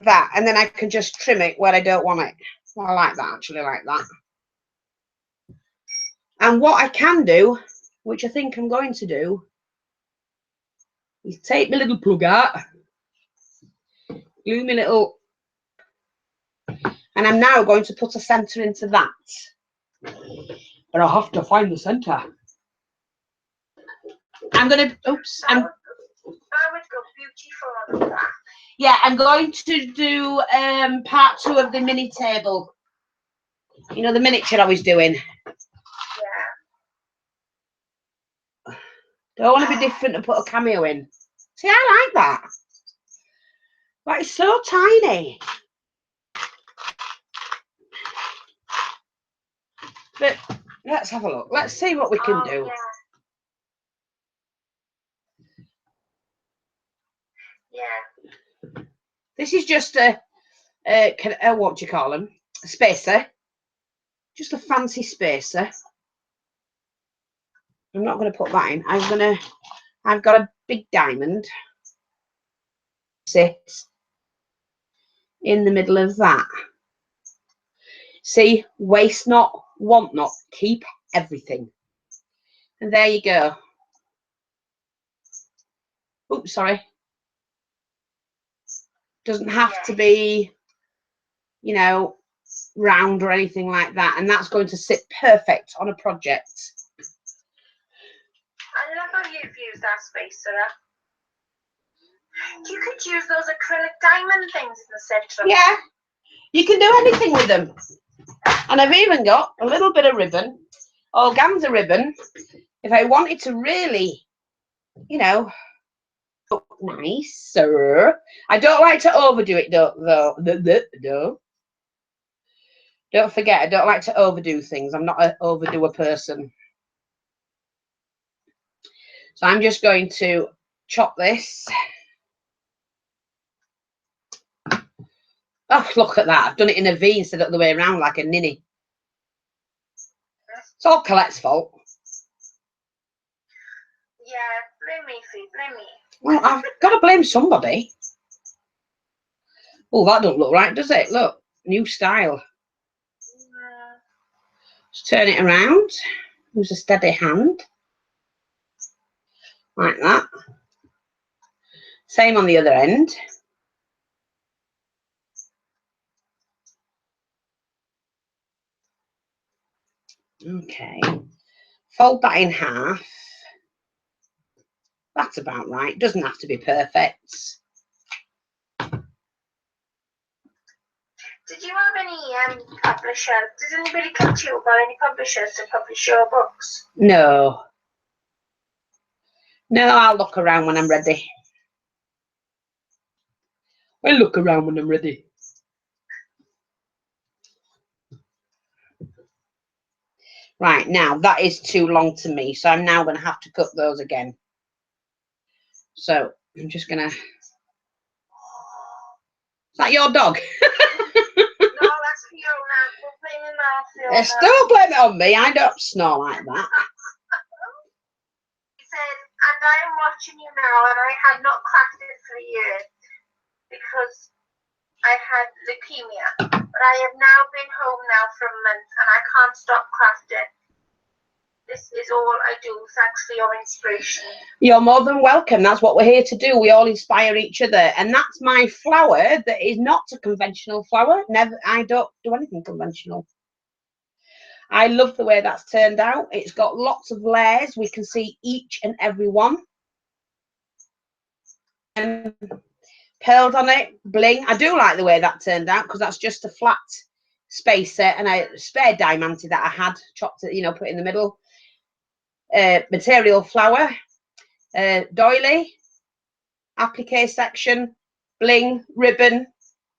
Speaker 1: That, and then I can just trim it where I don't want it. Well, I like that, actually, like that. And what I can do, which I think I'm going to do, is take my little plug out, glue my little, and I'm now going to put a centre into that. But I'll have to find the centre. I'm going to, oops.
Speaker 2: I would go beautiful on that.
Speaker 1: Yeah, I'm going to do part 2 of the mini table. You know, the miniature I was doing.
Speaker 2: Yeah.
Speaker 1: Don't want to be different and put a cameo in. See, I like that. But it's so tiny. But let's have a look. Let's see what we can do.
Speaker 2: Yeah.
Speaker 1: This is just a what do you call them? A spacer. Just a fancy spacer. I'm not going to put that in. I've got a big diamond. Sit in the middle of that. See, waste not, want not, keep everything. And there you go. Oops, sorry. Doesn't have to be, you know, round or anything like that. And that's going to sit perfect on a project.
Speaker 2: I love how you've used that spacer. You could use those acrylic diamond things in the centre.
Speaker 1: Yeah, you can do anything with them. And I've even got a little bit of ribbon, organza ribbon. if I wanted to really, you know, look nice, I don't like to overdo it, though. Don't forget, I don't like to overdo things. I'm not an overdoer person. So I'm just going to chop this. Oh, look at that. I've done it in a V instead of the way around like a ninny. It's all Colette's fault.
Speaker 2: Yeah, blame me, Fee, blame me.
Speaker 1: Well, I've got to blame somebody. Oh, that don't look right, does it? Look, new style. Just turn it around. Use a steady hand. Like that. Same on the other end. Okay. Fold that in half. That's about right. Doesn't have to be perfect.
Speaker 2: Did you have any publisher? Did anybody come to you about any publishers to publish your books?
Speaker 1: No. No, I'll look around when I'm ready. I'll look around when I'm ready. Right, now that is too long to me, so I'm now going to have to cut those again. So I'm just going to... Is that your dog?
Speaker 2: No, that's Fiona. We're playing now, Fiona.
Speaker 1: Don't blame it on me. I don't snore like that.
Speaker 2: He said, and I am watching you now, and I have not crafted for a year because I had leukemia. But I have now been home now for a month, and I can't stop crafting. This is all I do. Thanks for your inspiration. You're
Speaker 1: more than welcome. That's what we're here to do. We all inspire each other. And that's my flower that is not a conventional flower. Never. I don't do anything conventional. I love the way that's turned out. It's got lots of layers. We can see each and every one. And pearled on it, bling. I do like the way that turned out because that's just a flat spacer and a spare diamante that I had chopped, you know, put in the middle. Material flower, doily, applique section, bling, ribbon,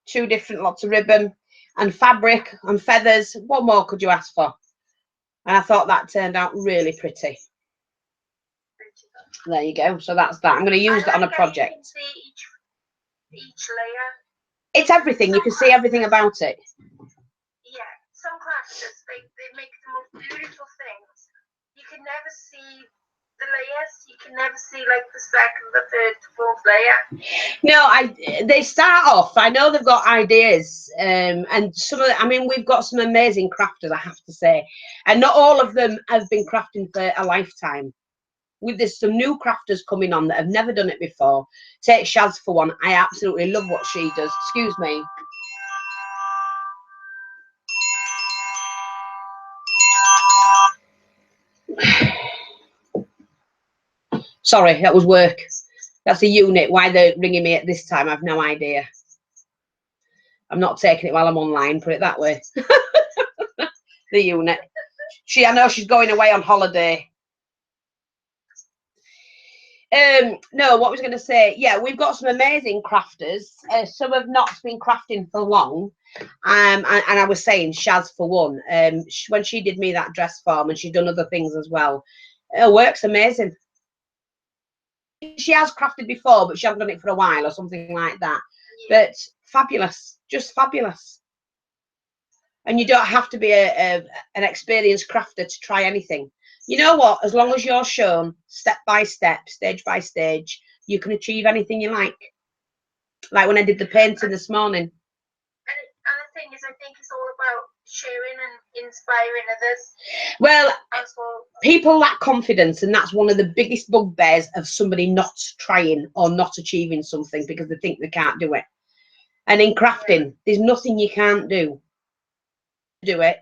Speaker 1: two different lots of ribbon, and fabric and feathers. What more could you ask for? And I thought that turned out really pretty. There you go. So that's that. I'm going to use that on a project.
Speaker 2: You can see each layer.
Speaker 1: It's everything. You can see everything about it.
Speaker 2: Yeah, some crafters, they make the most beautiful things. You can never see the layers. You can never see like the second, the third, the fourth layer.
Speaker 1: No, they start off. I know they've got ideas, and some of the, I mean, we've got some amazing crafters, I have to say, and not all of them have been crafting for a lifetime. There's some new crafters coming on that have never done it before. Take Shaz for one. I absolutely love what she does. Excuse me. Sorry, that was work. That's a unit. Why they're ringing me at this time, I've no idea. I'm not taking it while I'm online, put it that way. The unit. I know she's going away on holiday. No, what was I going to say? Yeah, we've got some amazing crafters. Some have not been crafting for long. And I was saying Shaz for one. When she did me that dress form, and she's done other things as well. Her work's amazing. She has crafted before, but she hasn't done it for a while or something like that. Yeah. But fabulous, just fabulous. And you don't have to be an experienced crafter to try anything. You know what? As long as you're shown step by step, stage by stage, you can achieve anything you like. Like when I did the painting this morning.
Speaker 2: And the thing is, I think it's all about sharing and inspiring others.
Speaker 1: Well, people lack confidence, and that's one of the biggest bugbears of somebody not trying or not achieving something because they think they can't do it. And in crafting, there's nothing you can't do. Do it.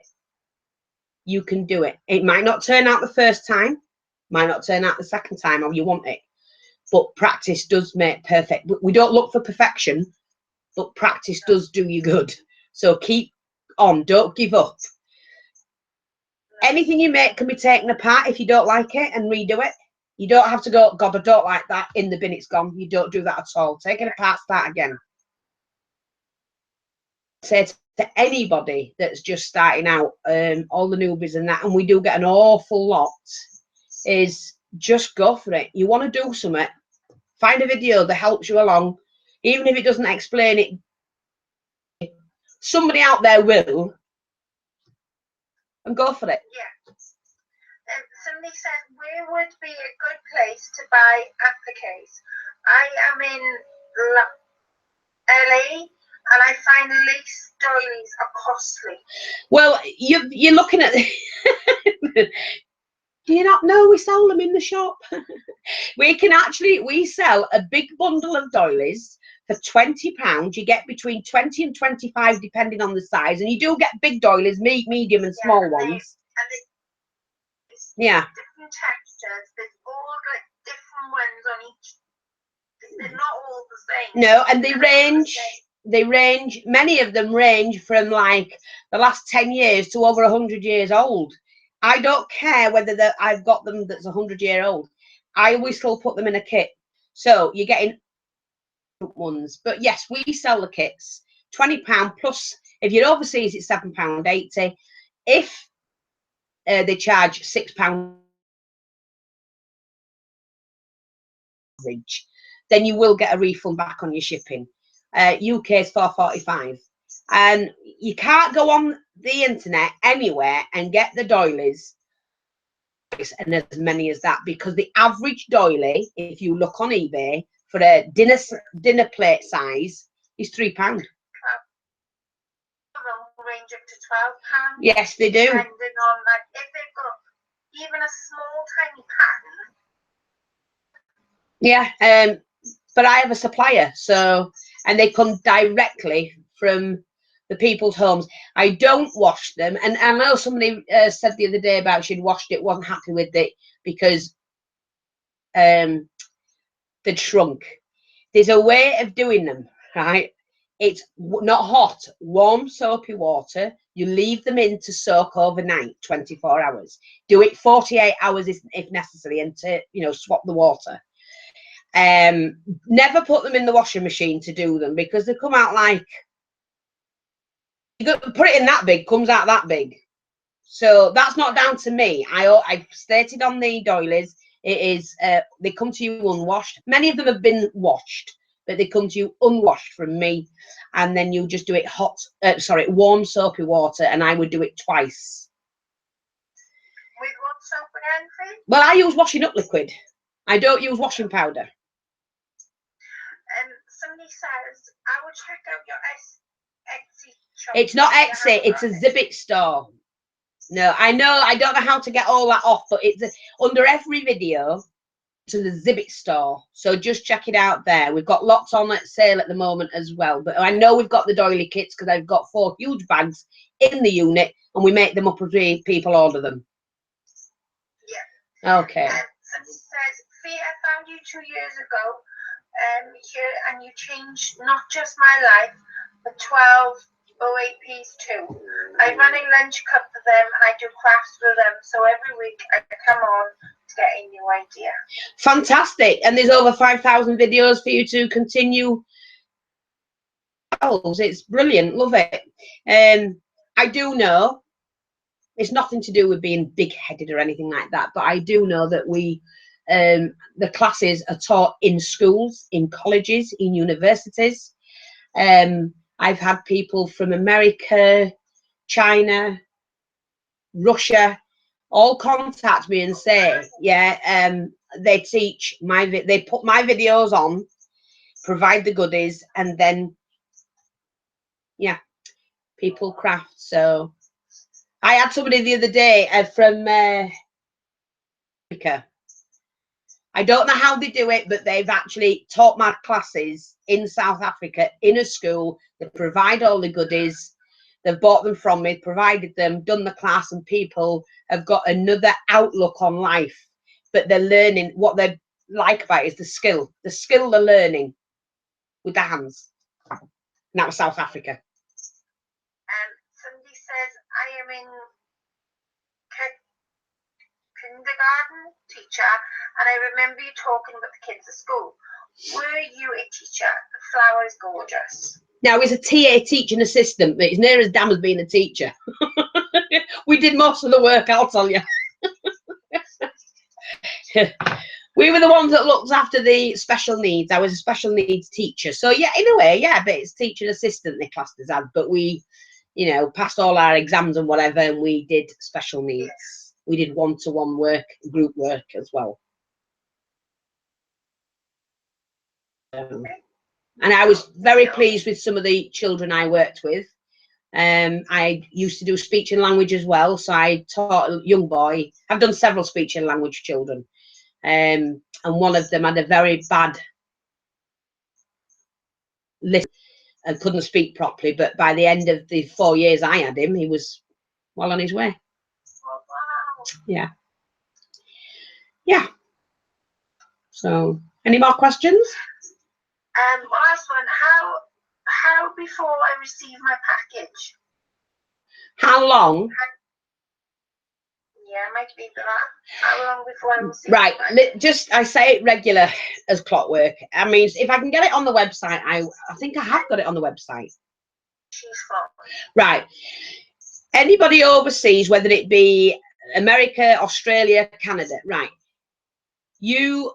Speaker 1: You can do it. It might not turn out the first time, might not turn out the second time, or you want it, but practice does make perfect. We don't look for perfection, but practice does do you good. So keep on, don't give up. Anything you make can be taken apart if you don't like it and redo it. You don't have to go, God, I don't like that, in the bin, it's gone. You don't do that at all. Take it apart, start again. Say to anybody that's just starting out, all the newbies and that, and we do get an awful lot, is just go for it. You want to do something, find a video that helps you along, even if it doesn't explain it. Somebody out there will, and go for it.
Speaker 2: Yeah. Somebody said, where would be a good place to buy appliques? I am in LA, and I find lace doilies are costly.
Speaker 1: Well, you're looking at. Do you not know we sell them in the shop? We sell a big bundle of doilies for £20. You get between 20 and 25 depending on the size, and you do get big doilies, medium and small ones. Yeah.
Speaker 2: Different textures. There's all like different ones on each. They're not all the same.
Speaker 1: No, and they range, many of them range from like the last 10 years to over 100 years old. I don't care whether I've got them that's 100-year-old. I always still put them in a kit. So you're getting ones. But yes, we sell the kits. £20 plus, if you're overseas, it's £7.80. If they charge £6 average, then you will get a refund back on your shipping. UK is £4.45, and you can't go on the internet anywhere and get the doilies and as many as that, because the average doily, if you look on eBay, for a dinner plate size is £3.
Speaker 2: Range up to £12.
Speaker 1: Yes, they do.
Speaker 2: Depending on like if they've got even a small tiny pattern.
Speaker 1: Yeah, but I have a supplier, so, and they come directly from the people's homes. I don't wash them, and I know somebody said the other day about she'd washed it, wasn't happy with it because they'd shrunk. There's a way of doing them, right? It's not hot, warm soapy water. You leave them in to soak overnight, 24 hours. Do it 48 hours if necessary, and to, you know, swap the water. Never put them in the washing machine to do them, because they come out like, you put it in that big, comes out that big. So that's not down to me. I've stated on the doilies, it is they come to you unwashed. Many of them have been washed, but they come to you unwashed from me, and then you just do it warm soapy water, and I would do it twice.
Speaker 2: With what soap again, please?
Speaker 1: Well, I use washing up liquid. I don't use washing powder.
Speaker 2: Somebody says, I will check out your Etsy shop.
Speaker 1: It's not Etsy, it's a Zibbit store. No, I know, I don't know how to get all that off, but it's under every video to the Zibbit store. So just check it out there. We've got lots on at sale at the moment as well. But I know we've got the doily kits because I've got 4 huge bags in the unit, and we make them up as people order them.
Speaker 2: Yeah.
Speaker 1: Okay.
Speaker 2: Somebody says, Fee, I found you 2 years ago here, and you changed not just my life, but 12 OAPs too. I run a lunch club for them, and I do crafts for them, so every week I come on to get a new idea.
Speaker 1: Fantastic. And there's over 5,000 videos for you to continue. It's brilliant, love it. I do know it's nothing to do with being big-headed or anything like that, but I do know that we the classes are taught in schools, in colleges, in universities. I've had people from America, China, Russia, all contact me and say, yeah, they teach they put my videos on, provide the goodies, and then, yeah, people craft. So I had somebody the other day from America. I don't know how they do it, but they've actually taught my classes in South Africa in a school. They provide all the goodies. They've bought them from me, provided them, done the class, and people have got another outlook on life. But they're learning, what they like about it is the skill they're learning with their hands. And that was South Africa.
Speaker 2: Somebody says, I am in teacher, and I remember you talking about the kids at school. Were you a teacher? The flower is gorgeous.
Speaker 1: Now, he's a TA, teaching assistant, but he's near as damn as being a teacher. We did most of the work, I'll tell you. We were the ones that looked after the special needs. I was a special needs teacher. So, yeah, in a way, yeah, but it's teaching assistant they classed us as. But we, you know, passed all our exams and whatever, and we did special needs. We did one-to-one work, group work as well. And I was very pleased with some of the children I worked with. I used to do speech and language as well. So I taught a young boy. I've done several speech and language children. And one of them had a very bad list and couldn't speak properly. But by the end of the 4 years I had him, he was well on his way.
Speaker 2: Oh, wow.
Speaker 1: Yeah. Yeah. So, any more questions?
Speaker 2: Last one. How before I receive my package?
Speaker 1: How long?
Speaker 2: Yeah, might be for that. How long before I receive?
Speaker 1: Right. Just I say it regular as clockwork. I mean, if I can get it on the website, I think I have got it on the website.
Speaker 2: She's from.
Speaker 1: Right. Anybody overseas, whether it be America, Australia, Canada, right? You,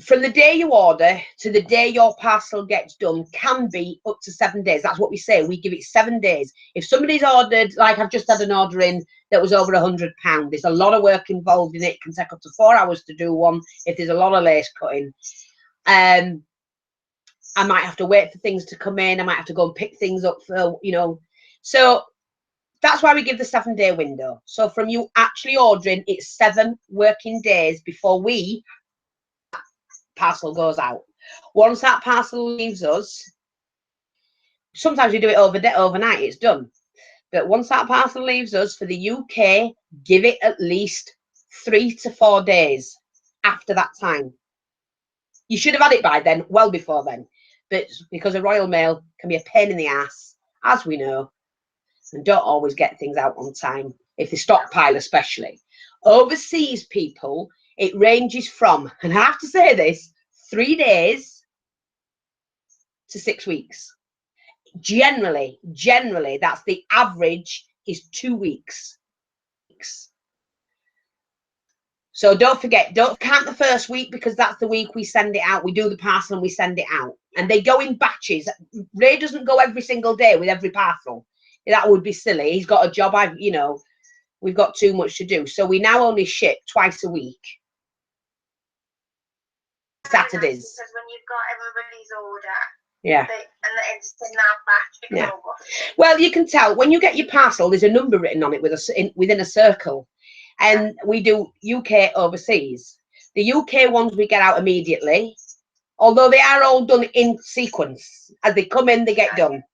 Speaker 1: from the day you order to the day your parcel gets done, can be up to 7 days. That's what we say. We give it 7 days. If somebody's ordered, like I've just had an order in that was over £100, there's a lot of work involved in it. It can take up to 4 hours to do one if there's a lot of lace cutting. I might have to wait for things to come in. I might have to go and pick things up for, you know. So that's why we give the 7 day window. So from you actually ordering, it's 7 working days before parcel goes out. Once that parcel leaves us, sometimes we do it overnight, it's done. But once that parcel leaves us for the UK, give it at least 3 to 4 days after that time. You should have had it by then, well before then. But because a Royal Mail can be a pain in the ass, as we know, and don't always get things out on time, if they stockpile especially. Overseas people, it ranges from, and I have to say this, 3 days to 6 weeks. Generally, that's the average is 2 weeks. So don't forget, don't count the first week, because that's the week we send it out. We do the parcel and we send it out. And they go in batches. Ray doesn't go every single day with every parcel. That would be silly. He's got a job. You know, we've got too much to do. So we now only ship twice a week. Saturdays.
Speaker 2: Because when you've got everybody's order,
Speaker 1: yeah,
Speaker 2: and it's in that batch.
Speaker 1: Yeah. Well, you can tell when you get your parcel. There's a number written on it within a circle, and we do UK overseas. The UK ones we get out immediately, although they are all done in sequence. As they come in, they get done.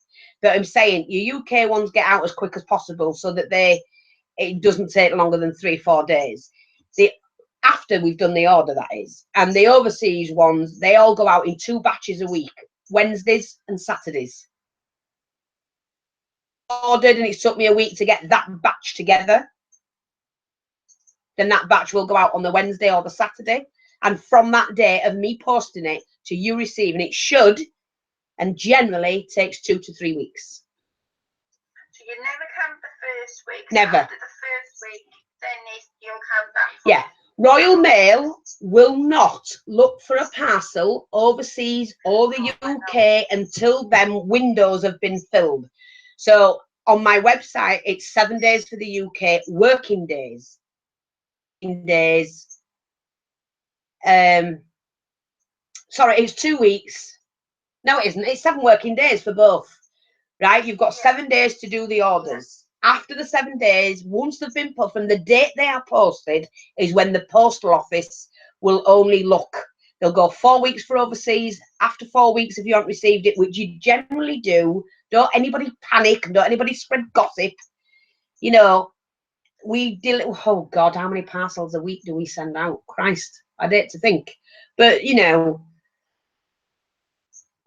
Speaker 1: But I'm saying your UK ones get out as quick as possible, so that it doesn't take longer than 3 or 4 days. After we've done the order, that is. And the overseas ones, they all go out in 2 batches a week, Wednesdays and Saturdays. Ordered, and it took me a week to get that batch together. Then that batch will go out on the Wednesday or the Saturday. And from that day of me posting it to you receiving it, should and generally takes 2 to 3 weeks.
Speaker 2: So you never count the first week.
Speaker 1: Never.
Speaker 2: After the first week, then you'll count that.
Speaker 1: Yeah. Royal Mail will not look for a parcel overseas or the UK until them windows have been filled. So on my website, it's 7 days for the UK, working days. Sorry, it's 2 weeks. No, it isn't. It's 7 working days for both. Right? You've got 7 days to do the orders. After the 7 days, once they've been put, from the date they are posted, is when the postal office will only look. They'll go 4 weeks for overseas. After 4 weeks, if you haven't received it, which you generally do, don't anybody panic, don't anybody spread gossip. You know, oh God, how many parcels a week do we send out? Christ, I'd hate to think. But, you know,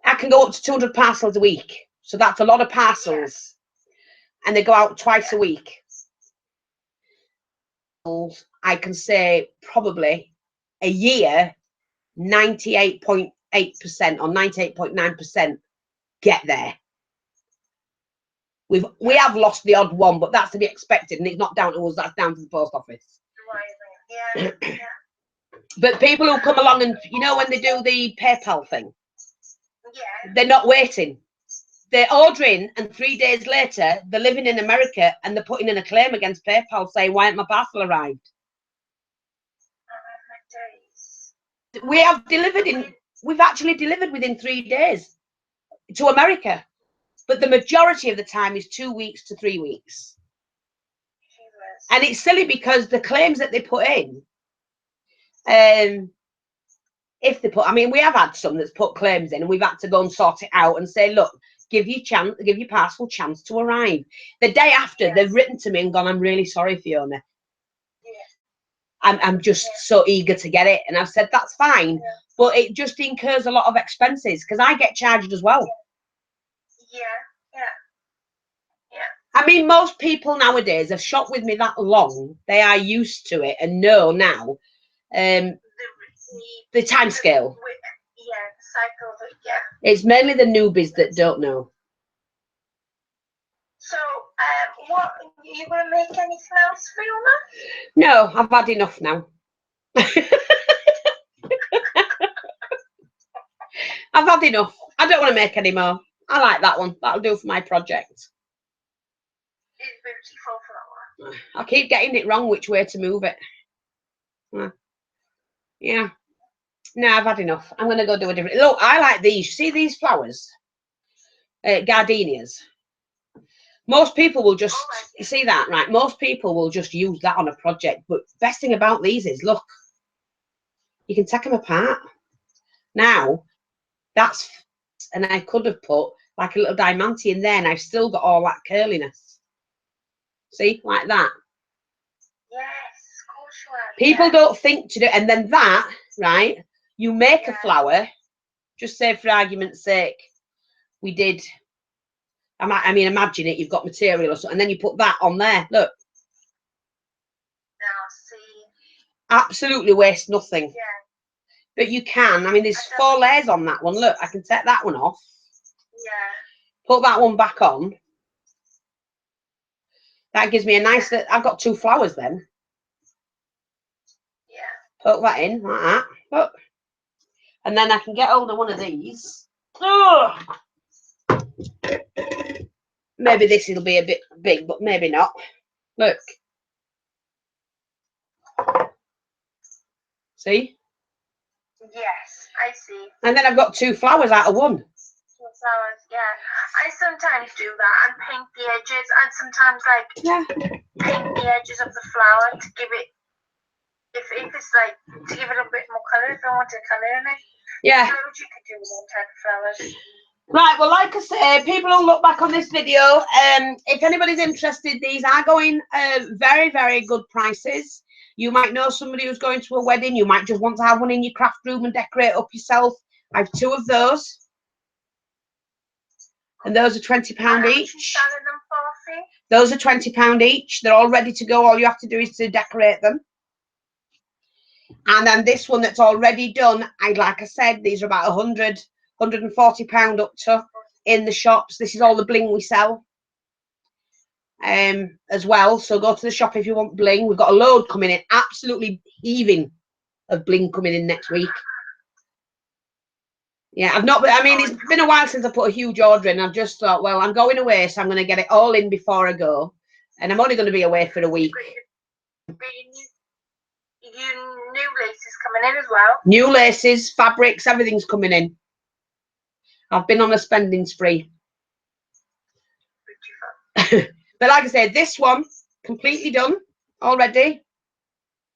Speaker 1: I can go up to 200 parcels a week. So that's a lot of parcels. And they go out twice a week. I can say probably a year, 98.8% or 98.9% get there. We have lost the odd one, but that's to be expected, and it's not down to us, that's down to the post office.
Speaker 2: Yeah.
Speaker 1: But people who come along and, you know, when they do the PayPal thing,
Speaker 2: Yeah.
Speaker 1: they're not waiting. They're ordering, and 3 days later, they're living in America, and they're putting in a claim against PayPal saying, why hasn't my parcel arrived? We've actually delivered within 3 days to America. But the majority of the time is 2 weeks to 3 weeks. And it's silly because the claims that they put in, if they put, I mean, we have had some that's put claims in and we've had to go and sort it out and say, look, give your parcel chance to arrive. The day after, they've written to me and gone, I'm really sorry, Fiona. I'm just so eager to get it. And I've said, that's fine, but it just incurs a lot of expenses because I get charged as well. I mean, most people nowadays have shopped with me that long. They are used to it and know now the time scale.
Speaker 2: Cycle of it,
Speaker 1: It's mainly the newbies that don't know.
Speaker 2: So, what, are you going to make anything else, Fiona?
Speaker 1: No, I've had enough now. I've had enough. I don't want to make any more. I like that one. That'll do for my project.
Speaker 2: It's beautiful for that one.
Speaker 1: I keep getting it wrong which way to move it. Yeah. No, I've had enough. I'm going to go do a different... Look, I like these. See these flowers? Gardenias. Most people will just... You see that, right? Most people will just use that on a project. But best thing about these is, look, you can take them apart. Now, that's... And I could have put like a little diamante in there and I've still got all that curliness. See? Like that.
Speaker 2: Yes, of course you have.
Speaker 1: People don't think to do... And then that, right? You make a flower, just say for argument's sake, we did, I mean, imagine it, you've got material or something, and then you put that on there, look.
Speaker 2: Now, see.
Speaker 1: Absolutely waste nothing.
Speaker 2: Yeah.
Speaker 1: But you can, I mean, there's 4 layers on that one, look, I can take that one off.
Speaker 2: Yeah.
Speaker 1: Put that one back on. That gives me a nice, I've got 2 flowers then.
Speaker 2: Yeah.
Speaker 1: Put that in, like that, look. And then I can get hold of one of these. Oh! Maybe this will be a bit big, but maybe not. Look. See?
Speaker 2: Yes, I see.
Speaker 1: And then I've got 2 flowers out of 1. 2
Speaker 2: flowers, yeah. I sometimes do that and paint the edges, and sometimes like paint the edges of the flower to give it, if it's like, to give it a bit more colour, if I want a colour in it.
Speaker 1: Yeah.
Speaker 2: So you could do with one type of flowers.
Speaker 1: Right, well, like I say, people will look back on this video. If anybody's interested, these are going very, very good prices. You might know somebody who's going to a wedding. You might just want to have one in your craft room and decorate up yourself. I have 2 of those. And those are £20 each.
Speaker 2: Selling them for?
Speaker 1: Those are £20 each. They're all ready to go. All you have to do is to decorate them. And then this one that's already done, like I said, these are about £100, £140 up to in the shops. This is all the bling we sell as well. So go to the shop if you want bling. We've got a load coming in, absolutely heaving of bling coming in next week. Yeah, I mean, it's been a while since I put a huge order in. I've just thought, well, I'm going away, so I'm going to get it all in before I go. And I'm only going to be away for a week.
Speaker 2: New laces coming in as well.
Speaker 1: New laces, fabrics, everything's coming in. I've been on a spending spree. But like I said, this one, completely done already.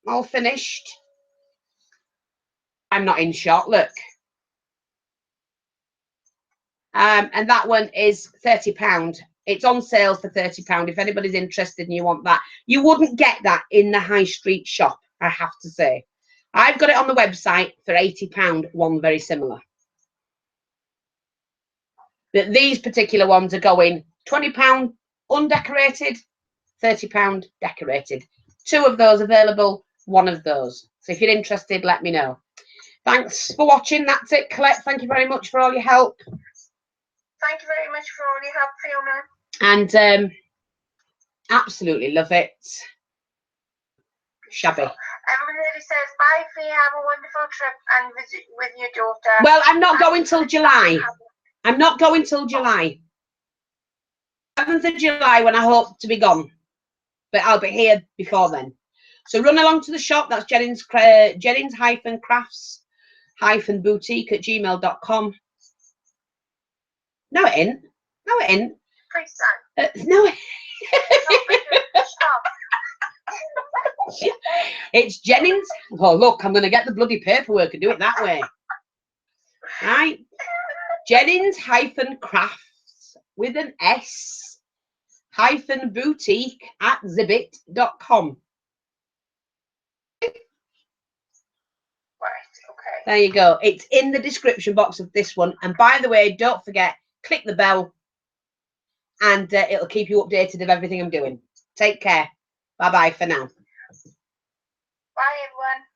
Speaker 1: All finished. I'm not in shot, look. And that one is £30. It's on sale for £30 if anybody's interested and you want that. You wouldn't get that in the high street shop, I have to say. I've got it on the website for £80, one very similar. But these particular ones are going £20 undecorated, £30 decorated. 2 of those available one of those. So if you're interested, let me know. Thanks for watching. That's it, Colette. Thank you very much for all your help.
Speaker 2: Thank you very much for all your help, Fiona.
Speaker 1: And absolutely love it. Shabby.
Speaker 2: Everybody says bye, Fee. Have a wonderful trip and visit with your daughter.
Speaker 1: Well, I'm not going till July. I'm not going till July. 7th of July when I hope to be gone. But I'll be here before then. So run along to the shop. That's Jennings-crafts-boutique@gmail.com. No, it ain't. No, it ain't. No. It's Jennings. Oh, look, I'm going to get the bloody paperwork and do it that way. Right. Jennings-crafts with an S -boutique@zibit.com.
Speaker 2: Right, okay.
Speaker 1: There you go. It's in the description box of this one. And by the way, don't forget, click the bell and it'll keep you updated of everything I'm doing. Take care. Bye-bye for now.
Speaker 2: Bye, everyone.